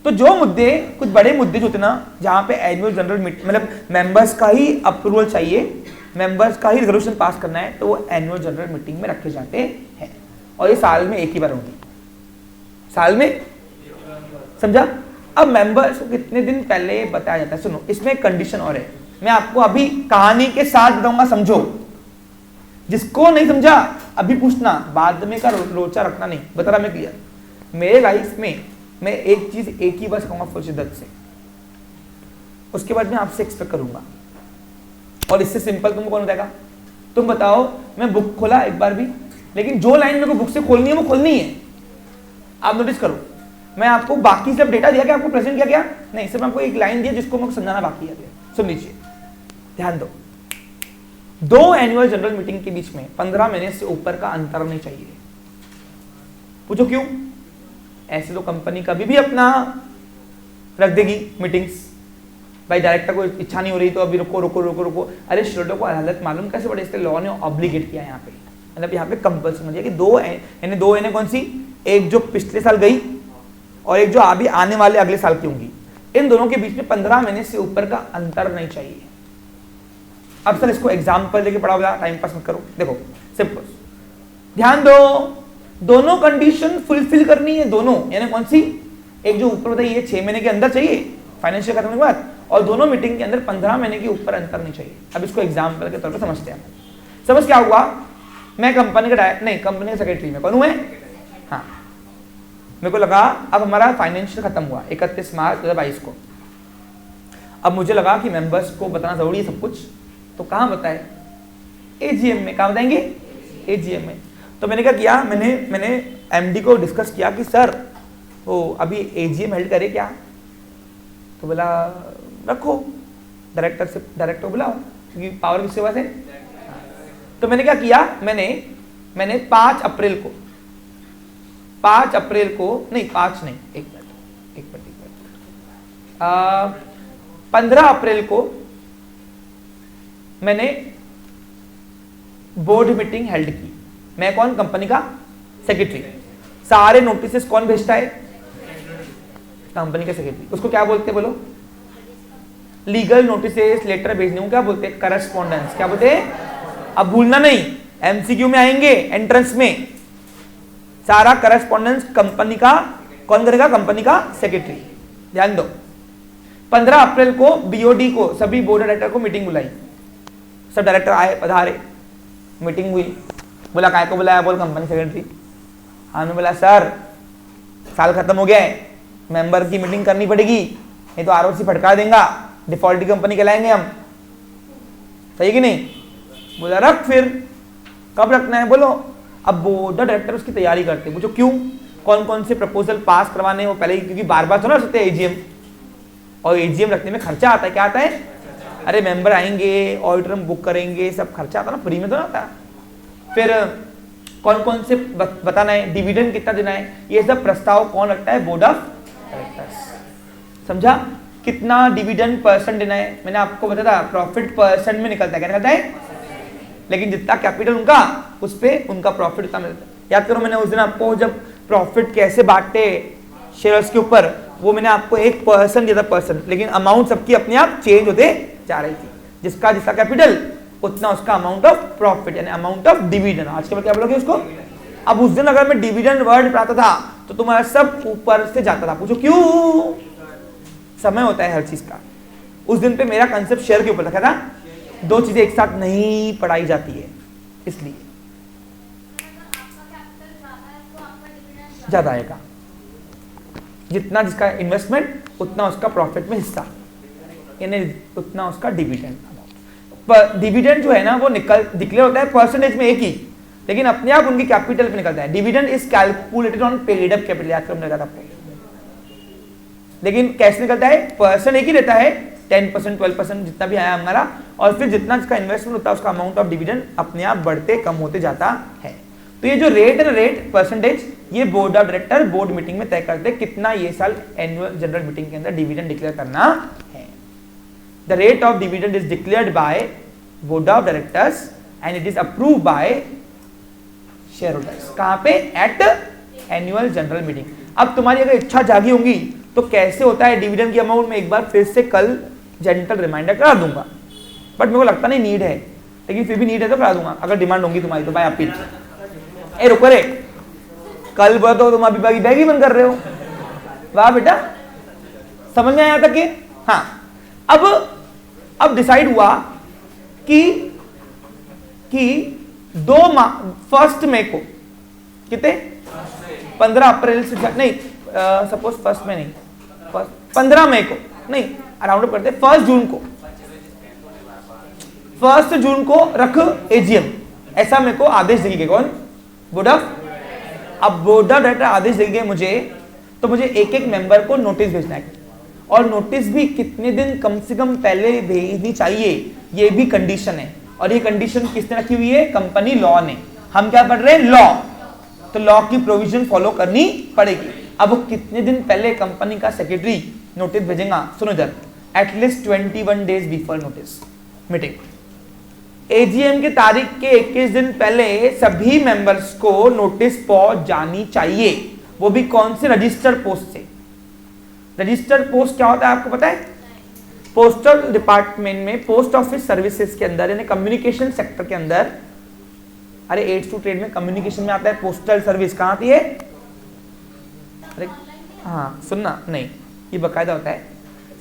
तो जो मुद्दे, कुछ बड़े मुद्दे जो होते ना, जहां पे एनुअल जनरल मीटिंग मतलब मेंबर्स का ही अप्रूवल चाहिए, मेंबर्स का ही रिजोल्यूशन पास करना है, तो वो एनुअल जनरल मीटिंग में रखे जाते हैं, और ये साल में एक ही बार होगी, साल में, समझा? अब मेंबर्स को कितने दिन पहले बताया जाता है? सुनो, इसमें एक कंडीशन और है, मैं आपको अभी कहानी के साथ बताऊंगा, समझो। जिसको नहीं समझा अभी पूछना, बाद में का लोचा रखना नहीं। बता रहा मैं क्लियर। मेरे लाइफ में मैं एक चीज एक ही बार कहूंगा फुल शिद्दत से, उसके बाद मैं आपसे एक्सपेक्ट करूंगा, और इससे सिंपल तुमको कौन बताएगा? तुम बताओ। मैं बुक खोला एक बार भी, लेकिन जो लाइन मेरे को बुक से खोलनी है वो खोलनी है। आप नोटिस करो, मैं आपको बाकी सब डेटा दिया कि आपको प्रेजेंट किया गया नहीं, सिर्फ आपको एक लाइन दिया जिसको मुझे समझाना बाकी है। सुन लीजिए, ध्यान दो। दो एनुअल जनरल मीटिंग के बीच में 15 मिनट से ऊपर का अंतर नहीं चाहिए। पूछो क्यों? ऐसे तो कंपनी कभी भी अपना रख देगी मीटिंग्स। भाई डायरेक्टर को इच्छा नहीं हो रही तो अभी रुको रुको रुको रुको। अरे शेयरहोल्डर को अदालत मालूम कैसे पड़े? इसलिए लॉ ने ऑब्लिगेट किया यहाँ पे, मतलब यहाँ पे कंपल्सन हो गया कि दो यानी कौन सी? एक जो पिछले साल गई और एक जो अभी आने वाले अगले साल की होंगी, इन दोनों के बीच में 15 मिनट से ऊपर का अंतर नहीं चाहिए। अब सर इसको एग्जाम्पल देके पढ़ा हुआ, टाइम पास मत करो। देखो सिंपल, ध्यान दो, दोनों कंडीशन फुलफिल करनी है, दोनों। यानी कौन सी? एक जो ऊपर बताइए 6 महीने के अंदर चाहिए फाइनेंशियल खत्म के बाद, और दोनों मीटिंग के अंदर 15 महीने के ऊपर अंतर नहीं चाहिए। अब इसको एग्जाम्पल के तौर पर समझते हैं। समझ क्या हुआ? मैं कंपनी का कंपनी का सेक्रेटरी में कौन हूं मैं? हाँ, मेरे को लगा अब हमारा फाइनेंशियल खत्म हुआ 31 मार्च 2022 को। अब मुझे लगा कि मेंबर्स को बताना जरूरी है सब कुछ, तो कहाँ बताए? एजीएम में। कहाँ बताएंगे? एजीएम में। तो मैंने क्या किया, मैंने एमडी को डिस्कस किया कि सर वो अभी एजीएम हेल्ड करे क्या? तो बोला रखो, डायरेक्टर को बुलाओ, क्योंकि पावर किसके पास है। तो मैंने क्या किया, मैंने 5 अप्रैल को नहीं 5 नहीं, एक मिनट 15 अप्रैल को मैंने बोर्ड मीटिंग हेल्ड की। मैं कौन? कंपनी का सेक्रेटरी। सारे नोटिस कौन भेजता है? कंपनी का सेक्रेटरी। उसको क्या बोलते हैं बोलो? लीगल नोटिस लेटर भेजने को क्या बोलते हैं? करस्पॉन्डेंस। क्या बोलते हैं? अब भूलना नहीं, एमसीक्यू में आएंगे, एंट्रेंस में। सारा करस्पॉन्डेंस कंपनी का कौन करेगा? कंपनी का सेक्रेटरी। ध्यान दो, 15 अप्रैल को बीओडी को, सभी बोर्ड डायरेक्टर को मीटिंग बुलाई। सब डायरेक्टर आए, पधारे, मीटिंग हुई। बोला काय को बुलाया? बोल कंपनी सेक्रेटरी। हमने बोला सर साल खत्म हो गया है, मेंबर की मीटिंग करनी पड़ेगी, नहीं तो आरओसी फटका देगा, डिफॉल्टी कंपनी कहलाएंगे हम, सही कि नहीं? बोला रख, फिर कब रखना है बोलो। अब बोर्ड डायरेक्टर उसकी तैयारी करते। पूछो क्यों? कौन कौन से प्रपोजल पास करवाने वो पहले ही, क्योंकि बार बार थोड़ा सकते हैं एजीएम, और एजीएम रखने में खर्चा आता है। क्या आता है? अरे मेंबर आएंगे, ऑडिटर बुक करेंगे, सब खर्चा आता ना, फ्री में तो ना आता। फिर कौन कौन से बताना है, डिविडेंड कितना देना है, ये सब प्रस्ताव कौन रखता है? Board of directors. समझा? कितना डिविडेंड परसेंट देना है, मैंने आपको बताया था प्रॉफिट परसेंट में निकलता है। क्या निकलता है? लेकिन जितना कैपिटल उनका, उस पर उनका प्रॉफिट उतना मिलता है। याद करो, मैंने उस दिन आपको जब प्रॉफिट कैसे बांटते शेयर्स के ऊपर, वो मैंने आपको 1% दिया था परसेंट, लेकिन अमाउंट सबकी अपने आप चेंज होते जा रही थी। जिसका कैपिटल उतना उसका अमाउंट ऑफ प्रॉफिट, यानी अमाउंट ऑफ डिविडेंड। आज के बाद क्या बोलोगे उसको? अब उस दिन अगर मैं डिविडेंड वर्ड आता था तो तुम्हारा सब ऊपर से जाता था। पूछो क्यों? समय होता है हर चीज का। उस दिन पे मेरा कंसेप्ट शेयर के ऊपर रखा था। दो चीजें एक साथ नहीं पढ़ाई जाती है, इसलिए ज्यादा आएगा। जितना जिसका इन्वेस्टमेंट उतना उसका प्रॉफिट में हिस्सा, यानी उतना उसका डिविडेंड। पर डिविडेंड जो है ना वो डिक्लेयर होता है परसेंटेज में एक ही, लेकिन अपने आप उनकी कैपिटल पे निकलता है। Dividend is calculated on paid up capital, याद करना आपको। लेकिन कैसे निकलता है? परसेंट एक ही रहता है, 10% 12% जितना भी आया हमारा, और फिर जितना इसका इन्वेस्टमेंट होता है उसका अमाउंट ऑफ डिविडेंड अपने आप बढ़ते कम होते जाता है। तो ये जो रेट है ना, रेट परसेंटेज, ये board of director board meeting में तय करते हैं कितना ये साल एनुअल जनरल मीटिंग के अंदर डिविडेंड डिक्लेयर करना है। The rate of dividend is declared by board of directors and it is approve by shareholders. कहां पे? At annual general meeting. अब तुम्हारी अगर इच्छा जागी होगी तो कैसे होता है डिविडेंड की अमाउंट में एक बार फिर से कल जेंटल रिमाइंडर करा दूंगा, बट मेरे को लगता नहीं नीड है, लेकिन फिर भी नीड है तो करा दूंगा अगर डिमांड होगी तुम्हारी तो। Bye appeal. ए रुको रे, कल बोला तो तुम अभी बैग ही बंद कर रहे हो। वाह बेटा, समझ में आया था कि हाँ। अब डिसाइड हुआ कि 1 मई को कितने 15 अप्रैल से नहीं, सपोज 1 मई नहीं, 15 मई को नहीं, अराउंड करते 1 जून को, 1 जून को रख एजीएम, ऐसा मेरे को आदेश देगी। कौन? Board of. अब बोर्ड ऑफ डायरेक्टर आदेश देंगे मुझे, तो मुझे एक एक मेंबर को नोटिस भेजना है, और नोटिस भी कितने दिन कम से कम पहले भेजनी चाहिए, ये भी कंडीशन है। और ये कंडीशन किसने रखी हुई है? कंपनी लॉ ने। हम क्या पढ़ रहे हैं? लॉ। तो लॉ की प्रोविजन फॉलो करनी पड़ेगी। अब वो कितने दिन पहले कंपनी का सेक्रेटरी नोटिस भेजेगा? सुनो इधर, at least 21 days before notice meeting. AGM के तारीख के 21 दिन पहले सभी मेंबर्स को नोटिस पहुंच जानी चाहिए। वो भी कौन से? रजिस्टर्ड पोस्ट से। रजिस्टर्ड पोस्ट क्या होता है आपको पता है? पोस्टल डिपार्टमेंट में, पोस्ट ऑफिस सर्विसेज के अंदर, यानी कम्युनिकेशन सेक्टर के अंदर, अरे एड्स टू ट्रेड में कम्युनिकेशन में आता है पोस्टल सर्विस। कहां आती है? अरे हाँ, सुनना नहीं, ये बकायदा होता है।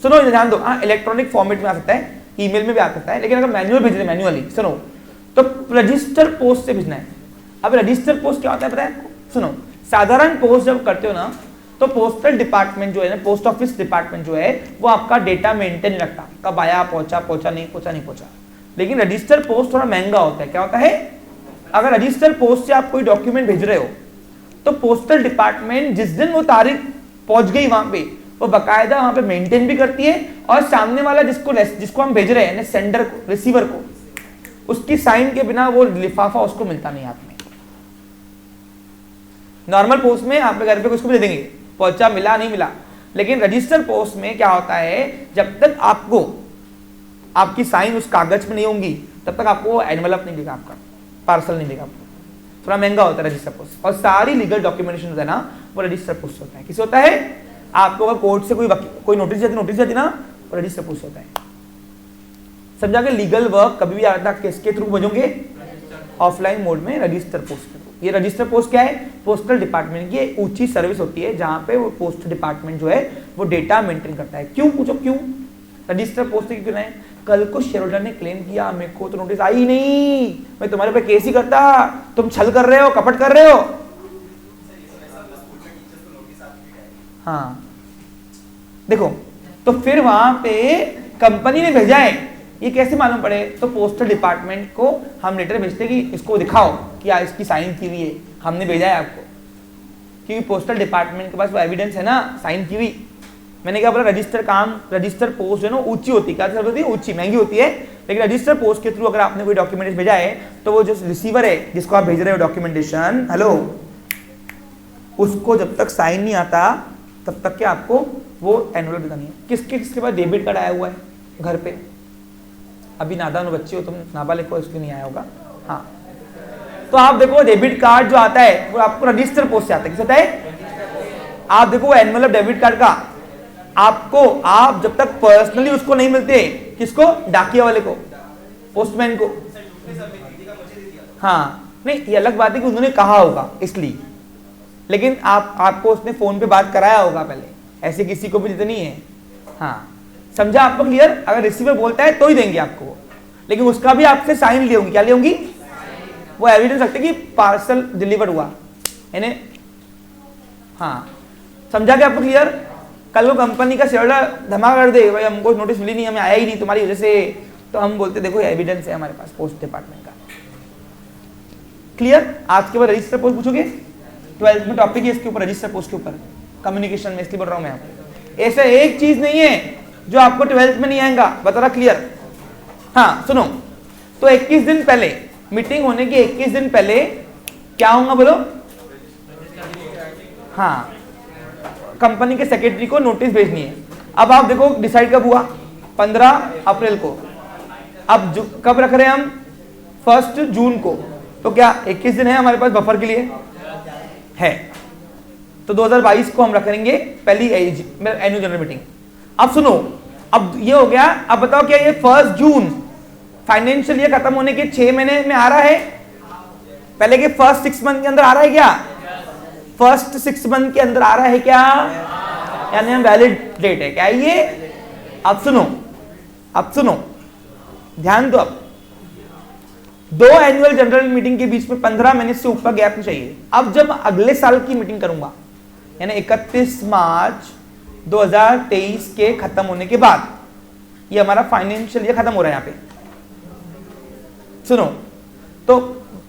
सुनो ध्यान दो। हाँ, इलेक्ट्रॉनिक फॉर्मेट में आ सकता है, ईमेल में भी आ सकता है, लेकिन अगर मैनुअल भेजना है, मैनुअली सुनो, तो रजिस्टर पोस्ट से भेजना है। अब रजिस्टर पोस्ट क्या होता है पता है? सुनो, साधारण पोस्ट जब करते हो ना, तो पोस्टल डिपार्टमेंट जो है ना, पोस्ट ऑफिस डिपार्टमेंट जो है, वो आपका डेटा मेंटेन रखता, कब आया, पहुंचा नहीं पहुंचा। लेकिन रजिस्टर पोस्ट थोड़ा महंगा होता है। क्या होता है? अगर रजिस्टर पोस्ट से आप कोई डॉक्यूमेंट भेज रहे हो, तो पोस्टल डिपार्टमेंट जिस दिन वो तारीख पहुंच गई वहां पे, वो बकायदा वहां पे मेंटेन भी करती है, और सामने वाला जिसको हम भेज रहे हैं, सेंडर को, रिसीवर को, उसकी साइन के बिना वो लिफाफा उसको मिलता नहीं हाथ में। नॉर्मल पोस्ट में आप घर पे उसको भी दे देंगे, पहुंचा, मिला, नहीं मिला। लेकिन रजिस्टर पोस्ट में क्या होता है, जब तक आपको आपकी साइन उस कागज में नहीं होंगी, तब तक आपको एनवेलप नहीं देगा, आपका पार्सल नहीं देगा आपको। थोड़ा महंगा होता है रजिस्टर पोस्ट, और सारी लीगल डॉक्यूमेंटेशन होता है ना, वो रजिस्टर पोस्ट होता है। किसे होता है? आपको अगर कोर्ट से कोई नोटिस जाती ना, वो रजिस्टर पोस्ट होता है। समझा के? लीगल वर्क कभी भी आता किसके थ्रू भेजोगे? ऑफलाइन मोड में, रजिस्टर पोस्ट के थ्रू। ये रजिस्टर पोस्ट क्या है? पोस्टल डिपार्टमेंट की एक ऊंची सर्विस होती है, जहां पे वो पोस्ट डिपार्टमेंट जो है वो डेटा मेंटेन करता है। क्यों? पूछो क्यों रजिस्टर पोस्ट से क्यों है? कल को शेयर होल्डर ने क्लेम किया मेरे को तो नोटिस आई नहीं, मैं तुम्हारे पे केस ही करता, तुम छल कर रहे हो, कपट कर रहे हो। हाँ देखो, तो फिर वहां पे कंपनी ने भेजा है, ये कैसे मालूम पड़े? तो पोस्टल डिपार्टमेंट को हम लेटर भेजते कि इसको दिखाओ कि इसकी साइन की हुई है, हमने भेजा है आपको, क्योंकि पोस्टल डिपार्टमेंट के पास वो एविडेंस है ना, साइन की हुई। मैंने क्या बोला? रजिस्टर पोस्ट जो है ना ऊंची होती है। क्या होती है? ऊंची, महंगी होती है। लेकिन रजिस्टर पोस्ट के थ्रू अगर आपने कोई डॉक्यूमेंट भेजा है, तो वो जो रिसीवर है जिसको आप भेज रहे हो डॉक्यूमेंटेशन, हेलो, उसको जब तक साइन नहीं आता तब तक के आपको वो एनवेलप देना नहीं है। किसके पास डेबिट कार्ड आया हुआ है घर पे? अभी नादान बच्चे हो तुम, नाबालिग हो, इसलिए नहीं आया होगा। हाँ, तो आप देखो डेबिट कार्ड जो आता है वो आपको रजिस्टर पोस्ट से आता है। किस आता है? आप देखो एनवेलप डेबिट कार्ड का आपको, आप जब तक पर्सनली उसको नहीं मिलते, किसको? डाकिया वाले को, पोस्टमैन को। हाँ नहीं, ये अलग बात है कि उन्होंने कहा होगा इसलिए, लेकिन आपको उसने फोन पे बात कराया होगा पहले, ऐसे किसी को भी देते नहीं है। हाँ समझा आपको? क्लियर? अगर रिसीवर बोलता है तो ही देंगे आपको वो, लेकिन उसका भी आपसे साइन ले होंगी। क्या ले होंगी? वो एविडेंस रखते कि पार्सल डिलीवर हुआ, यानी हाँ, समझा क्या आपको? क्लियर? कल को कंपनी का शेयर धमा कर दे, भाई हमको नोटिस मिली नहीं, हमें आया ही नहीं तुम्हारी वजह से, तो हम बोलते देखो एविडेंस है हमारे पास पोस्ट डिपार्टमेंट का। क्लियर? आज के बाद रजिस्टर पोस्ट पूछोगे, 12th में टॉपिक है इसके ऊपर, रजिस्टर पोस्ट के ऊपर, कम्युनिकेशन में, इसलिए बोल रहा हूं मैं आपको। ऐसा एक चीज नहीं है जो आपको 12th में नहीं आएगा, बता रहा क्लियर। हाँ सुनो, तो 21 दिन पहले, मीटिंग होने के 21 दिन पहले क्या होगा बोलो? हाँ, कंपनी के सेक्रेटरी को नोटिस भेजनी है। अब आप देखो डिसाइड कब हुआ? 15 अप्रैल को। अब कब रख रहे हैं हम? 1 जून को। तो क्या 21 दिन है हमारे पास बफर के लिए? है। तो 2022 को हम रखेंगे पहली एनुअल जनरल मीटिंग। अब सुनो, अब ये हो गया। अब बताओ क्या ये 1 जून फाइनेंशियल ईयर खत्म होने के 6 महीने में आ रहा है? पहले के फर्स्ट 6 मंथ के अंदर आ रहा है क्या? फर्स्ट 6 मंथ के अंदर आ रहा है क्या? यानी वैलिड डेट है क्या ये? अब सुनो, ध्यान दो। अब 2 एनुअल जनरल मीटिंग के बीच में 15 मिनट से ऊपर गैप नहीं चाहिए। अब जब अगले साल की मीटिंग करूंगा, यानी 31 मार्च 2023 के खत्म होने के बाद, ये हमारा फाइनेंशियल ईयर खत्म हो रहा है। यहां पे सुनो, तो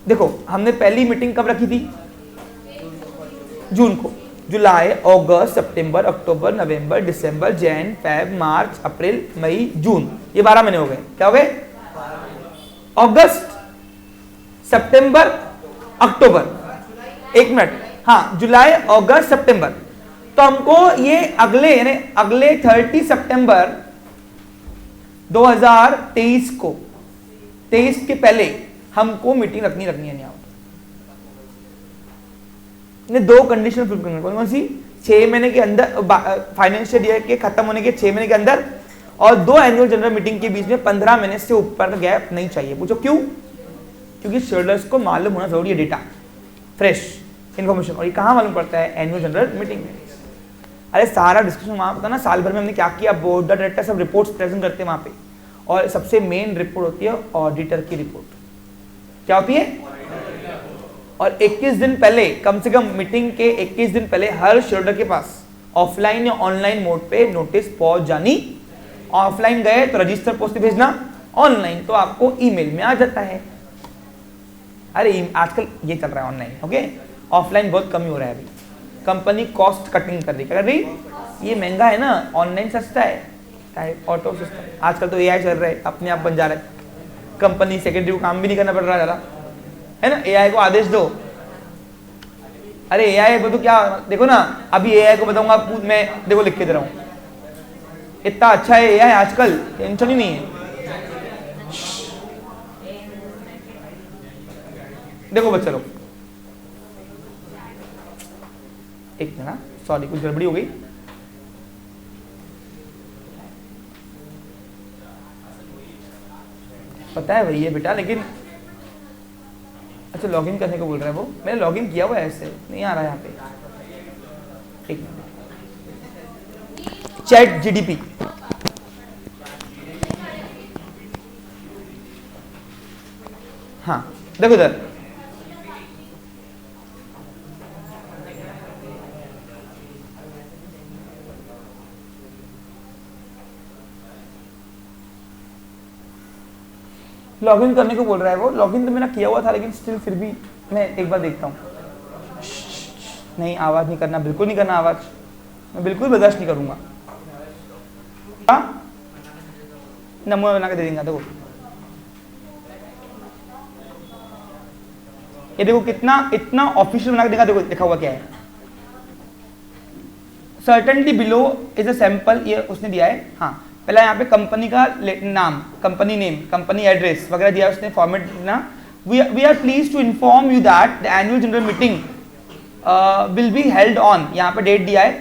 देखो हमने पहली मीटिंग कब रखी थी? जून को। जुलाई, अगस्त, सितंबर, अक्टूबर, नवंबर, दिसंबर, जैन, फेब, मार्च, अप्रैल, मई, जून, ये 12 महीने हो गए। क्या हो गए? अगस्त, सितंबर, अक्टूबर, 1 मिनट, हाँ, जुलाई, अगस्त, सितंबर। तो हमको ये अगले यानी अगले 30 सितंबर 2023 को, 23 के पहले हमको मीटिंग रखनी है। यहाँ ने 2 कंडीशन फुल करनी। कौन सी? 6 महीने के अंदर, फाइनेंशियल ईयर के खत्म होने के 6 महीने के अंदर, और 2 एनुअल जनरल मीटिंग के बीच में 15 मिनट से ऊपर का गैप नहीं चाहिए। पूछो क्यों? क्योंकि शेयरहोल्डर्स को मालूम होना जरूरी है, डेटा, फ्रेश इंफॉर्मेशन। और ये कहाँ मालूम पड़ता है? एनुअल जनरल मीटिंग में। अरे सारा डिस्कशन वहां पता ना, साल भर में हमने क्या किया, बोर्ड डायरेक्टर सब रिपोर्ट्स प्रेजेंट करते हैं वहां पे, और सबसे मेन रिपोर्ट होती है ऑडिटर की रिपोर्ट। क्या होती है? और 21 दिन पहले, कम से कम मीटिंग के 21 दिन पहले हर शेयरहोल्डर के पास ऑफलाइन या ऑनलाइन मोड पे नोटिस पहुंच जानी। ऑफलाइन गए तो रजिस्टर पोस्ट भेजना, ऑनलाइन तो आपको ईमेल में आ जाता है। अरे आजकल ये चल रहा है ऑनलाइन, ओके, ऑफलाइन बहुत कम ही हो रहा है अभी। कंपनी कॉस्ट कटिंग कर रही है, ये महंगा है ना, ऑनलाइन सस्ता है, ऑटो सिस्टम। आजकल तो एआई चल रहा है, अपने आप बन जा रहा है। कंपनी सेक्रेटरी को काम भी नहीं करना पड़ रहा ज़्यादा, है ना। एआई को आदेश दो। अरे एआई को तो क्या, देखो ना, अभी एआई को बताऊंगा, मैं देखो लिख के दे रहा हूं, इतना अच्छा है एआई आजकल, टेंशन ही नहीं है। देखो बच्चा लोग, एक मिनट, सॉरी कुछ गड़बड़ी हो गई। पता है भैया बेटा, लेकिन अच्छा लॉगिन करने को बोल रहा है वो, मैंने लॉगिन किया हुआ है, ऐसे नहीं आ रहा है यहाँ पे। एक मिनट, चैट जीडीपी, हाँ देखो इधर, लॉगिन करने को बोल रहा है वो। लॉगिन तो मैंने किया हुआ था, लेकिन स्टिल फिर भी मैं एक बार देखता हूँ। नहीं, आवाज नहीं करना, बिल्कुल नहीं करना आवाज, मैं बिल्कुल बर्दाश्त नहीं करूंगा। नमूना बना के दे देंगे। देखो ये देखो कितना इतना ऑफिशियल बना के देगा। देखो लिखा हुआ क्या है, certainty below is a sample, ये उसने दिया है। हाँ, पहला यहाँ पे कंपनी का नाम, कंपनी नेम, कंपनी एड्रेस वगैरह दिया है उसने, फॉर्मेट ना। We are please to inform you that the annual general meeting will be held on, यहाँ पे डेट दिया है,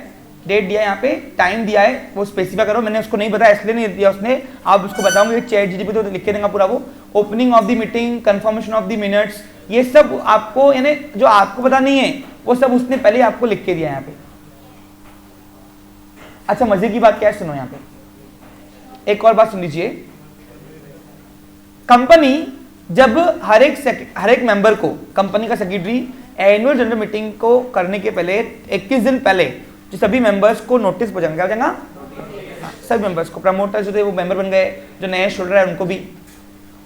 डेट दिया है, यहाँ पे टाइम दिया है, वो स्पेसिफाई करो। मैंने उसको नहीं बताया इसलिए नहीं दिया उसने, आप उसको बताऊंगे। चैट जीडीपी तो लिख के देगा पूरा वो। Opening of the meeting, confirmation of the minutes, ये सब आपको, यानी जो आपको पता नहीं है वो सब उसने पहले आपको लिख के दिया है यहाँ पे। अच्छा मजे की बात क्या है, सुनो यहाँ पे एक और बात सुन लीजिए। कंपनी जब हर एक मेंबर को, कंपनी का सेक्रेटरी एनुअल जनरल मीटिंग को करने के पहले 21 दिन पहले जो सभी मेंबर्स को नोटिस पहुंचाएंगे, क्या हो जाएगा, सभी मेंबर्स को, प्रमोटर जो थे वो मेंबर बन गए, जो नए शोल्डर है उनको भी।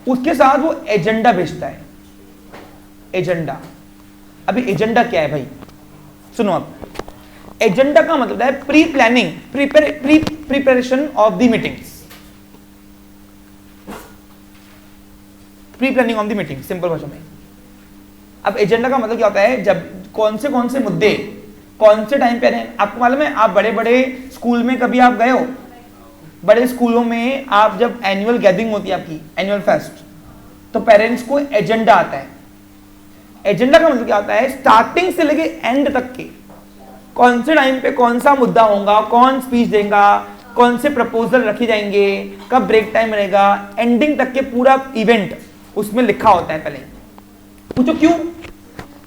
उसके साथ वो एजेंडा भेजता है, एजेंडा। अभी एजेंडा क्या है भाई, सुनो आप, एजेंडा का मतलब है pre planning, preparation of the meetings, pre planning of the meeting, simple भाषा में। अब एजेंडा का मतलब क्या होता है, जब कौन से मुद्दे कौन से टाइम पे आ रहे हैं। आपको मालूम है, आप बड़े बड़े स्कूल में कभी आप गए हो, बड़े स्कूलों में आप जब एनुअल गैदरिंग होती है आपकी, एनुअल फेस्ट, तो पेरेंट्स को एजेंडा आता है। एजेंडा का मतलब क्या होता है, स्टार्टिंग से लेके एंड तक के कौन से टाइम पे कौन सा मुद्दा होगा, कौन स्पीच देगा, कौन से प्रपोजल रखे जाएंगे, कब ब्रेक टाइम रहेगा, एंडिंग तक के पूरा इवेंट उसमें लिखा होता है। पहले पूछो क्यों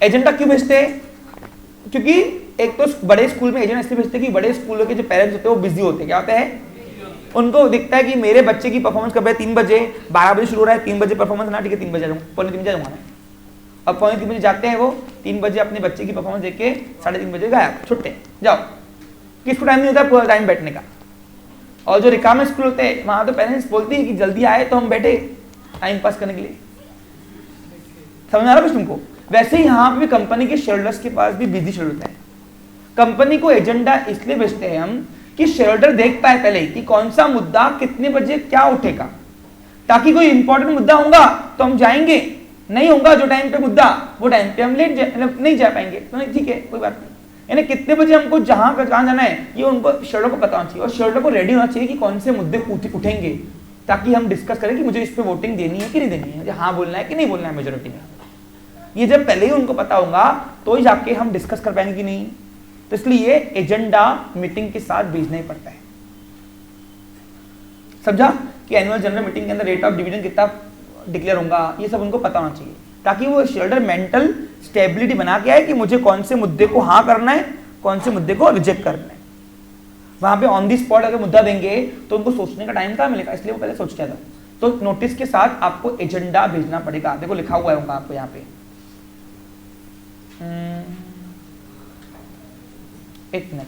एजेंडा क्यों भेजते हैं? क्योंकि एक तो बड़े स्कूल में एजेंडा इसलिए भेजते हैं कि बड़े स्कूलों के जो पेरेंट्स होते हैं वो बिजी होते हैं। क्या होता है, उनको दिखता है कि मेरे बच्चे की परफॉर्मेंस कब है, 3 बजे, 12 बजे शुरू हो रहा है, 3 बजे परफॉर्मेंस ना, ठीक है 3 बजे जाऊंगा, पौने 3 बजे जाऊंगा मैं। अब पौने 3 बजे जाते हैं वो, 3 बजे अपने बच्चे की परफॉर्मेंस देख के 3:30 बजे गायब, छुट्टे जाओ। किसको टाइम नहीं होता पूरा टाइम बैठने का। और जो रिकामे स्कूल होते हैं वहां तो पेरेंट्स बोलते हैं कि जल्दी आए तो हम बैठे टाइम पास करने के लिए। समझ आ रहा कुछ तुमको? वैसे ही यहाँ पे भी कंपनी के शेयरहोल्डर्स के पास भी बिजी शेड्यूल होता है। कंपनी को एजेंडा इसलिए भेजते हैं हम कि शेयरहोल्डर देख पाए पहले कि कौन सा मुद्दा कितने बजे क्या उठेगा, ताकि कोई इंपॉर्टेंट मुद्दा होगा तो हम जाएंगे, नहीं होगा जो टाइम पे मुद्दा वो टाइम पे हम नहीं जा पाएंगे, तो नहीं ठीक है कोई बात नहीं। यानी कितने बजे हमको कहाँ जाना है ये उनको शेयरहोल्डर को पता होना चाहिए, और शेयरहोल्डर को रेडी होना चाहिए कि कौन से मुद्दे उठेंगे, ताकि हम डिस्कस करें कि मुझे इस पर वोटिंग देनी है कि नहीं देनी है, मुझे हाँ बोलना है कि नहीं बोलना है मेजोरिटी में। ये जब पहले ही उनको पता होगा तो ही जाके हम डिस्कस कर पाएंगे कि नहीं। तो इसलिए एजेंडा मीटिंग के साथ भेजना ही पड़ता है। समझा कि एनुअल जनरल मीटिंग के अंदर रेट ऑफ डिविडेंड कितना डिक्लेयर होगा, ये सब उनको पता होना चाहिए, ताकि वो शेयरहोल्डर मेंटल स्टेबिलिटी बना के आए कि मुझे कौन से मुद्दे को हाँ करना है, कौन से मुद्दे को रिजेक्ट करना है। वहां पे ऑन दी स्पॉट अगर मुद्दा देंगे तो उनको सोचने का टाइम कहाँ मिलेगा, इसलिए वो पहले सोच के आता। तो नोटिस के साथ आपको एजेंडा भेजना पड़ेगा। देखो लिखा हुआ होगा आपको यहाँ पे, एक मिनट,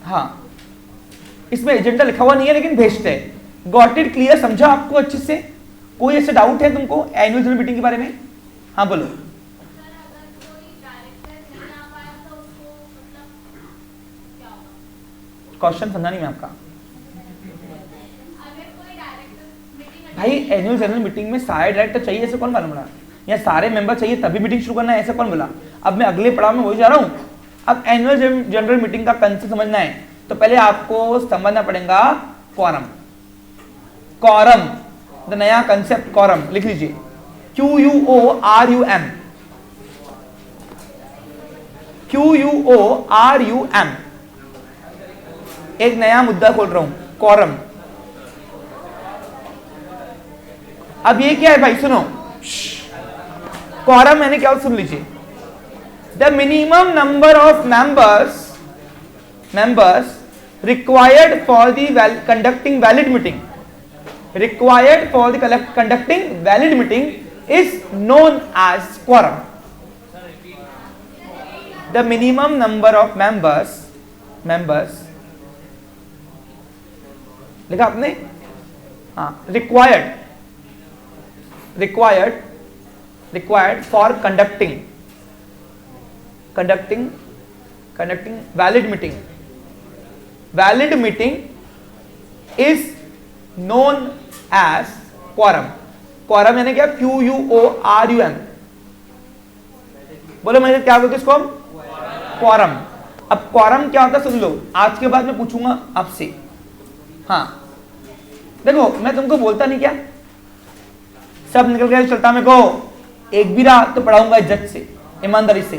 हाँ इसमें एजेंडा लिखा हुआ नहीं है लेकिन भेजते हैं। Got it clear? समझा आपको अच्छे से? कोई ऐसे डाउट है तुमको एनुअल जनरल मीटिंग के बारे में? हाँ बोलो। क्वेश्चन समझा नहीं मैं आपका भाई। एनुअल जनरल मीटिंग में सारे डायरेक्टर चाहिए ऐसे कौन मालूम रहा, या सारे मेंबर चाहिए तभी मीटिंग शुरू करना है ऐसे कौन बोला? अब मैं अगले पड़ाव में वही जा रहा हूं। अब एनुअल जनरल मीटिंग का कंसेप्ट समझना है तो पहले आपको समझना पड़ेगा क्वारम। क्वारम द नया कंसेप्ट क्वारम लिख लीजिए, QUORUM, QUORUM। एक नया मुद्दा खोल रहा हूं, क्वारम। अब ये क्या है भाई, सुनो। क्वारम मैंने क्या सुन लीजिए, the minimum number of members required for the conducting valid meeting, required for the conducting valid meeting is known as quorum. The minimum number of members लिखा आपने? हाँ, required for conducting valid meeting is known as quorum. quorum यानी क्या? QUORUM। बोलो मैं क्या बोलते इसको हम? quorum। अब quorum क्या होता है सुन लो, आज के बाद मैं पूछूंगा आपसे। हाँ देखो मैं तुमको बोलता नहीं क्या, सब निकल गया चलता मेरे को, एक भी रहा तो पढ़ाऊंगा इज्जत से, ईमानदारी से,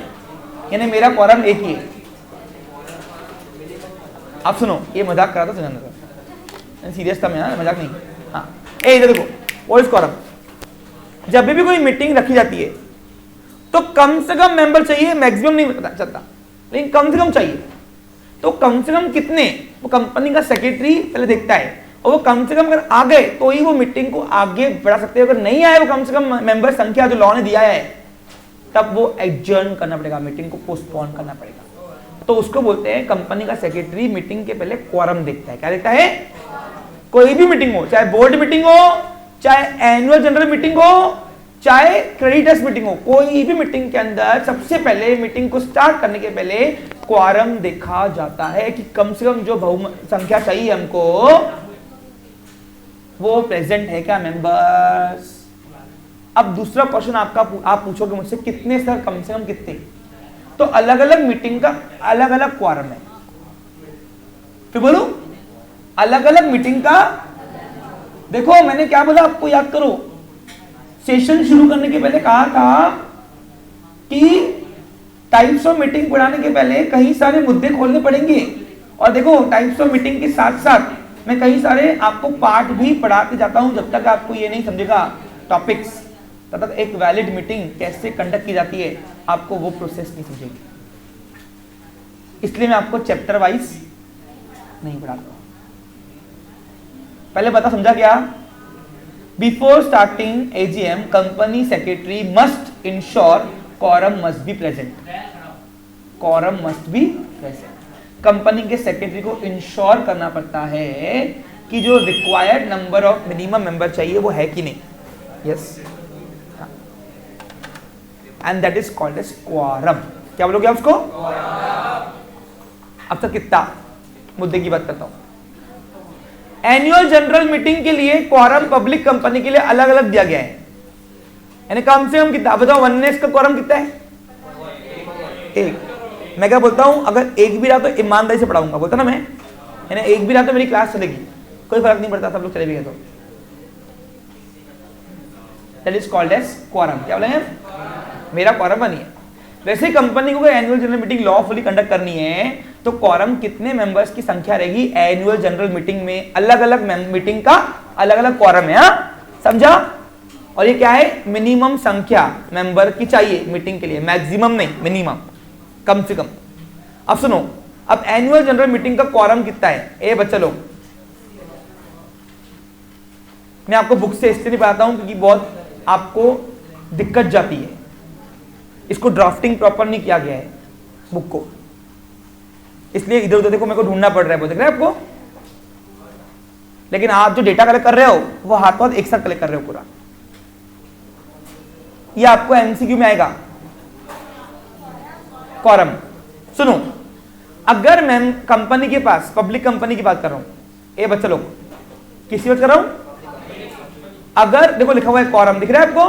यानी मेरा क्वारम एक ही है। आप सुनो, ये मजाक करा था सुना, सीरियस था मैं, मजाक नहीं। हाँ इधर देखो, व्हाट इज क्वारम? जब भी कोई मीटिंग रखी जाती है तो कम से कम मेंबर चाहिए, मैक्सिमम नहीं पता चलता लेकिन कम से कम चाहिए। तो कम से कम कितने, वो कंपनी का सेक्रेटरी पहले देखता है और वो कम से कम अगर आ गए तो ही वो मीटिंग को आगे बढ़ा सकते हैं। अगर नहीं आए वो कम से कम मेंबर संख्या जो लॉ ने दिया है, तब वो एडजर्न करना पड़ेगा, मीटिंग को पोस्टपोन करना पड़ेगा। तो उसको बोलते हैं कंपनी का सेक्रेटरी मीटिंग के पहले क्वारम देखता है। क्या देखता है? कोई भी मीटिंग हो, चाहे बोर्ड मीटिंग हो, चाहे एनुअल जनरल मीटिंग हो, चाहे क्रेडिटर्स मीटिंग हो, कोई भी मीटिंग के अंदर सबसे पहले मीटिंग को स्टार्ट करने के पहले क्वारम देखा जाता है कि कम से कम जो बहुमत संख्या चाहिए हमको वो प्रेजेंट है क्या मेंबर्स। अब दूसरा क्वेश्चन आप पूछोगे मुझसे कितने सर, कम से कम कितने? तो अलग अलग मीटिंग का अलग अलग क्वारम है। फिर बोलूं अलग अलग मीटिंग का, देखो मैंने क्या बोला आपको याद करो, सेशन शुरू करने के पहले कहा था कि टाइप्स ऑफ मीटिंग पढ़ाने के पहले कई सारे मुद्दे खोलने पड़ेंगे। और देखो टाइप्स ऑफ मीटिंग के साथ साथ मैं कई सारे आपको पार्ट भी पढ़ाते जाता हूं। जब तक आपको ये नहीं समझेगा टॉपिक्स, तब तक एक वैलिड मीटिंग कैसे कंडक्ट की जाती है आपको वो प्रोसेस नहीं समझेगी। इसलिए मैं आपको चैप्टर वाइज नहीं पढ़ाता। पहले बता समझा क्या? Before starting AGM company secretary must ensure quorum must be present. quorum must be present. Company के सेक्रेटरी को इंश्योर करना पड़ता है कि जो required number of minimum member चाहिए वो है कि नहीं। Yes, and that is called as quorum. क्या बोलोगे आप उसको? अब तक कितना मुद्दे की बात करता हूं। एनुअल जनरल मीटिंग के लिए क्वारम पब्लिक कंपनी के लिए अलग अलग दिया गया है, यानी कम से कम कितना बताओ? वननेस का क्वारम कितना है? एक। मैं क्या बोलता हूं, अगर एक भी रहा तो ईमानदारी से पढ़ाऊंगा, बोलता ना मैं, यानी एक भी रहा तो मेरी क्लास चलेगी, कोई फर्क नहीं पड़ता, सब लोग चले भी गए तो। That is called as quorum. क्या बोलेंगे? मेरा क्वारम बनी है। वैसे कंपनी को annual general meeting lawfully conduct करनी है तो क्वारम कितने मेंबर्स की संख्या रहेगी एनुअल जनरल मीटिंग में? अलग अलग मीटिंग का अलग अलग क्वारम है, समझा? और ये क्या है? मिनिमम संख्या मेंबर की चाहिए मीटिंग के लिए, मैक्सिमम नहीं, मिनिमम, कम से कम। अब सुनो, अब एनुअल जनरल मीटिंग का क्वारम कितना है? ए बच्चा लोग, मैं आपको बुक से इसलिए नहीं बताता हूं क्योंकि बहुत आपको दिक्कत जाती है, इसको ड्राफ्टिंग प्रॉपर नहीं किया गया है बुक को, इसलिए इधर उधर देखो मेरे को ढूंढना पड़ रहा है, वो देख रहे हैं आपको। लेकिन आप जो डेटा कलेक्ट कर रहे हो वो हाथ हाथ एक साथ कलेक्ट कर रहे हो पूरा। ये आपको एमसीक्यू में आएगा क्वारम। सुनो, अगर मैं कंपनी के पास, पब्लिक कंपनी की बात कर रहा हूं, ए बच्चा लोग, किसी बात कर रहा हूं? अगर देखो लिखा हुआ है क्वारम, दिख रहा है आपको?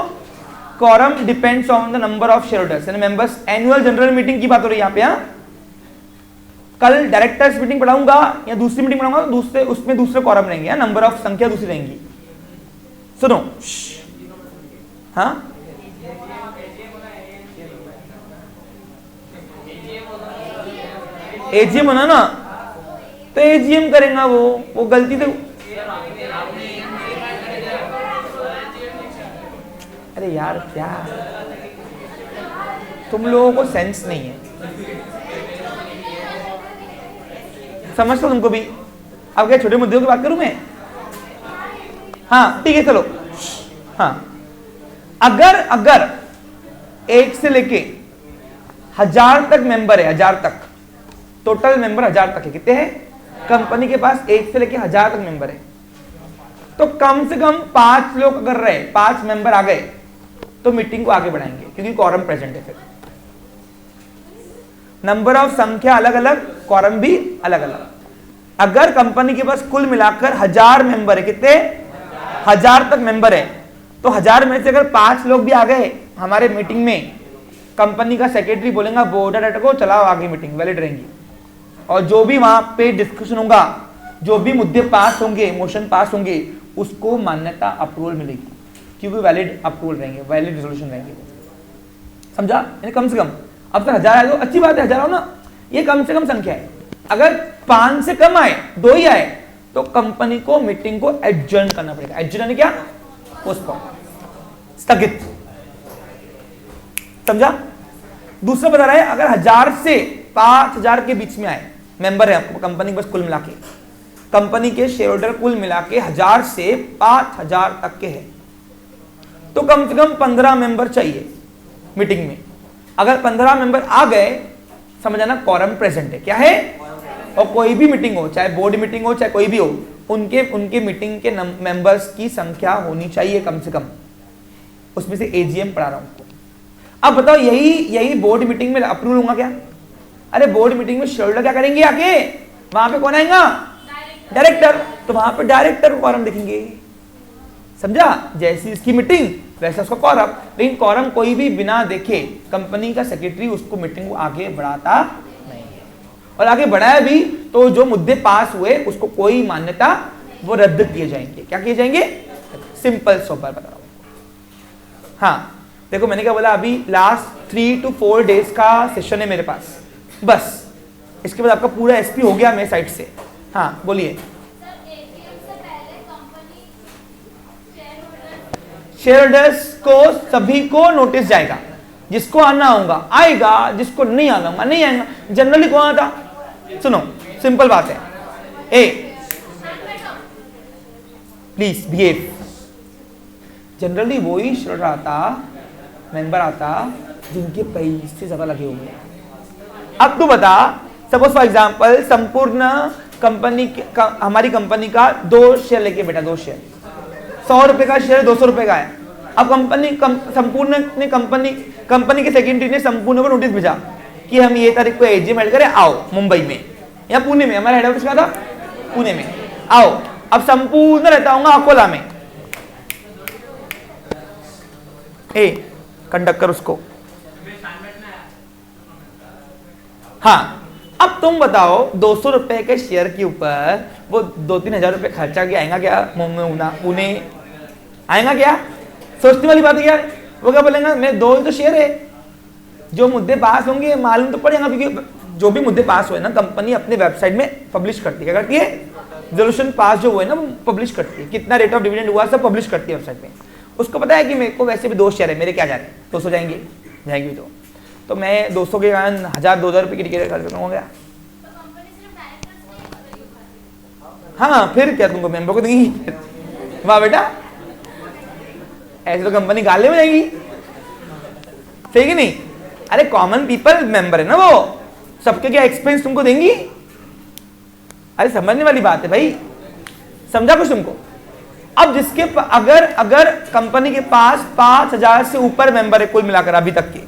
Quorum depends on the number of shareholders यानी मेंबर्स। एनुअल जनरल मीटिंग की बात हो रही है यहां पे। हाँ, कल डायरेक्टर्स मीटिंग पढ़ाऊंगा या दूसरी मीटिंग पढ़ाऊंगा तो दूसरे उसमें दूसरे क्वारम रहेंगे, नंबर ऑफ संख्या दूसरी रहेंगी। सुनो, हाँ एजीएम होना ना, तो एजीएम करेगा वो गलती तो, अरे यार क्या तुम लोगों को सेंस नहीं है, समझता तुमको भी। अब क्या छोटे मुद्दों की बात करूं मैं? हाँ ठीक है चलो। हाँ, अगर 1 से लेके 1000 तक मेंबर है, 1000 तक टोटल मेंबर 1000 तक है। कितने हैं कंपनी के पास? 1 से लेके 1000 तक मेंबर है। तो कम से कम 5 लोग अगर रहे, 5 मेंबर आ गए तो मीटिंग को आगे बढ़ाएंगे क्योंकि क्वारम प्रेजेंट है। फिर नंबर ऑफ संख्या अलग अलग, क्वारम भी अलग अलग। अगर कंपनी के पास कुल मिलाकर 1000 मेंबर है, कितने? 1000 तक मेंबर है, तो 1000 में से अगर 5 लोग भी आ गए हमारे मीटिंग में, कंपनी का सेक्रेटरी बोलेगा बोर्ड डाटा को चलाओ आगे, मीटिंग वैलिड रहेंगी। और जो भी वहां पे डिस्कशन होगा, जो भी मुद्दे पास होंगे, मोशन पास होंगे, उसको मान्यता अप्रूवल मिलेगी क्योंकि वैलिड अप्रूवल रहेंगे, वैलिड रिजोल्यूशन रहेंगे। समझा? यानी कम से कम अब तक 1000 आए तो अच्छी बात है, 1000 हो ना, ये कम से कम संख्या है। अगर 5 से कम आए, 2 ही आए, तो कंपनी को मीटिंग को एडजर्न करना पड़ेगा। एडजर्न क्या? पोस्टपोन, स्थगित। समझा? दूसरा बता रहा है, अगर 1000 से 5000 के बीच में आए मेंबर है कंपनी बस कुल मिला के, कंपनी के शेयर होल्डर कुल मिला के 1000 से 5000 तक के हैं, तो कम से कम 15 मेंबर चाहिए मीटिंग में। अगर 15 मेंबर आ गए, समझ आना क्वारम प्रेजेंट है। क्या है? और कोई भी मीटिंग हो, चाहे बोर्ड मीटिंग हो चाहे कोई भी हो, उनके मीटिंग के मेंबर्स की संख्या होनी चाहिए कम से कम। उसमें से एजीएम पढ़ा रहा हूं। अब बताओ, यही बोर्ड मीटिंग में अप्रूवल होगा क्या? अरे बोर्ड मीटिंग में शेयर क्या करेंगे आके? वहां पे कौन आएगा? डायरेक्टर। तो वहां पे डायरेक्टर को क्वारम देखेंगे। समझा? जैसी इसकी मीटिंग वैसा उसका क्वारम। लेकिन क्वारम कोई भी बिना देखे कंपनी का सेक्रेटरी उसको मीटिंग को आगे बढ़ाता नहीं है। और आगे बढ़ाया भी तो जो मुद्दे पास हुए उसको कोई मान्यता वो रद्द किए जाएंगे। क्या किए जाएंगे? सिंपल सोबर बता रहा हूं। हाँ देखो, मैंने क्या बोला, अभी लास्ट 3 to 4 डेज का सेशन है मेरे पास, बस इसके बाद आपका पूरा एसपी हो गया मेरे साइड से। हाँ बोलिए। शेयर होल्डर्स को सभी को नोटिस जाएगा, जिसको आना होगा आएगा, जिसको नहीं आना होगा नहीं आएगा। जनरली कौन आता? सुनो सिंपल बात है, ए प्लीज बिहेव। जनरली वही शेयर आता, मेंबर आता जिनके पैसे ज्यादा लगे होंगे। अब तू बता, सपोज फॉर एग्जांपल संपूर्ण कंपनी हमारी कंपनी का 2 शेयर लेके बेटा, 2 शेयर 100 रुपए का शेयर 200 रुपए का है। अब संपूर्ण ने कंपनी के सेक्रेटरी ने संपूर्ण को नोटिस भेजा कि हम ये तारीख को एजीएम हेल्ड करें, आओ मुंबई में या पुणे में, हमारा हेड ऑफिस कहाँ था? पुणे में, आओ। अब संपूर्ण रहता हूँ अकोला में। ए कंडक्ट कर उसको। हाँ अब तुम बताओ, 200 रुपए के शेयर के ऊपर वो 2-3 हजार रुपए खर्चा किया, आएगा क्या पुणे? आएगा क्या? सोचने वाली बात है यार। वो क्या बोलेंगे, मैं 2 ही तो शेयर है, जो मुद्दे पास होंगे मालूम तो पड़ेगा। क्योंकि जो भी मुद्दे पास हुए ना, कंपनी अपने वेबसाइट में पब्लिश करती है। क्या करती है? रेजोल्यूशन पास जो हुए ना पब्लिश करती है, कितना रेट ऑफ डिविडेंड हुआ सब पब्लिश करती है वेबसाइट में। उसको पता है कि मेरे को वैसे भी 2 शेयर है, मेरे क्या जा रहे हैं 200 जाएंगे तो मैं 200 के कारण 1000-2000 रुपए की टिकट खर्च हो गया। हाँ फिर क्या तुमको मेंबर को देंगी? वाह बेटा, ऐसे तो कंपनी गाले में जाएगी, सही कि नहीं? अरे कॉमन पीपल मेंबर है ना वो, सबके क्या एक्सपेंस तुमको देंगी? अरे समझने वाली बात है भाई, समझा कुछ तुमको? अब जिसके अगर कंपनी के पास 5000 से ऊपर मेंबर है कुल मिलाकर अभी तक के,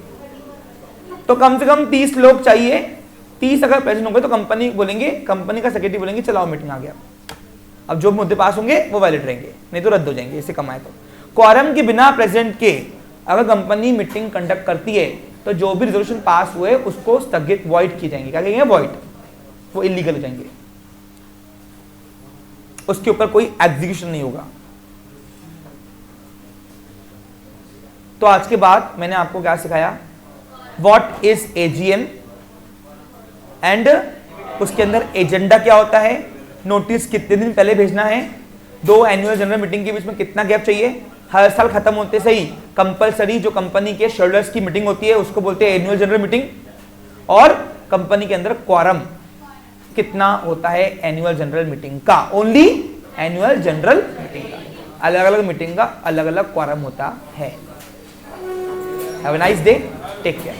तो कम से कम 30 लोग चाहिए। 30 अगर प्रेजेंट होंगे तो कंपनी का सेक्रेटरी बोलेंगे चलाओ मीटिंग आ गया। अब जो मुद्दे पास होंगे वो वैलिड रहेंगे, नहीं तो रद्द हो जाएंगे, इससे कम आए तो। क्वारम के बिना प्रेजेंट के अगर कंपनी मीटिंग कंडक्ट करती है तो जो भी रिजोल्यूशन पास हुए उसको स्थगित वॉइड किए जाएंगे। क्या कहेंगे? वॉइड। वो इलीगल हो जाएंगे, उसके ऊपर कोई एग्जीक्यूशन नहीं होगा। तो आज के बाद मैंने आपको क्या सिखाया? व्हाट इज एजीएम एंड उसके अंदर एजेंडा क्या होता है, नोटिस कितने दिन पहले भेजना है, 2 एनुअल जनरल मीटिंग के बीच में कितना गैप चाहिए, हर साल खत्म होते से ही कंपलसरी जो कंपनी के शेयरहोल्डर्स की मीटिंग होती है उसको बोलते हैं एनुअल जनरल मीटिंग, और कंपनी के अंदर क्वारम कितना होता है एनुअल जनरल मीटिंग का, ओनली एनुअल जनरल मीटिंग का। अलग अलग मीटिंग का अलग अलग क्वारम होता है। Have a nice day, take care.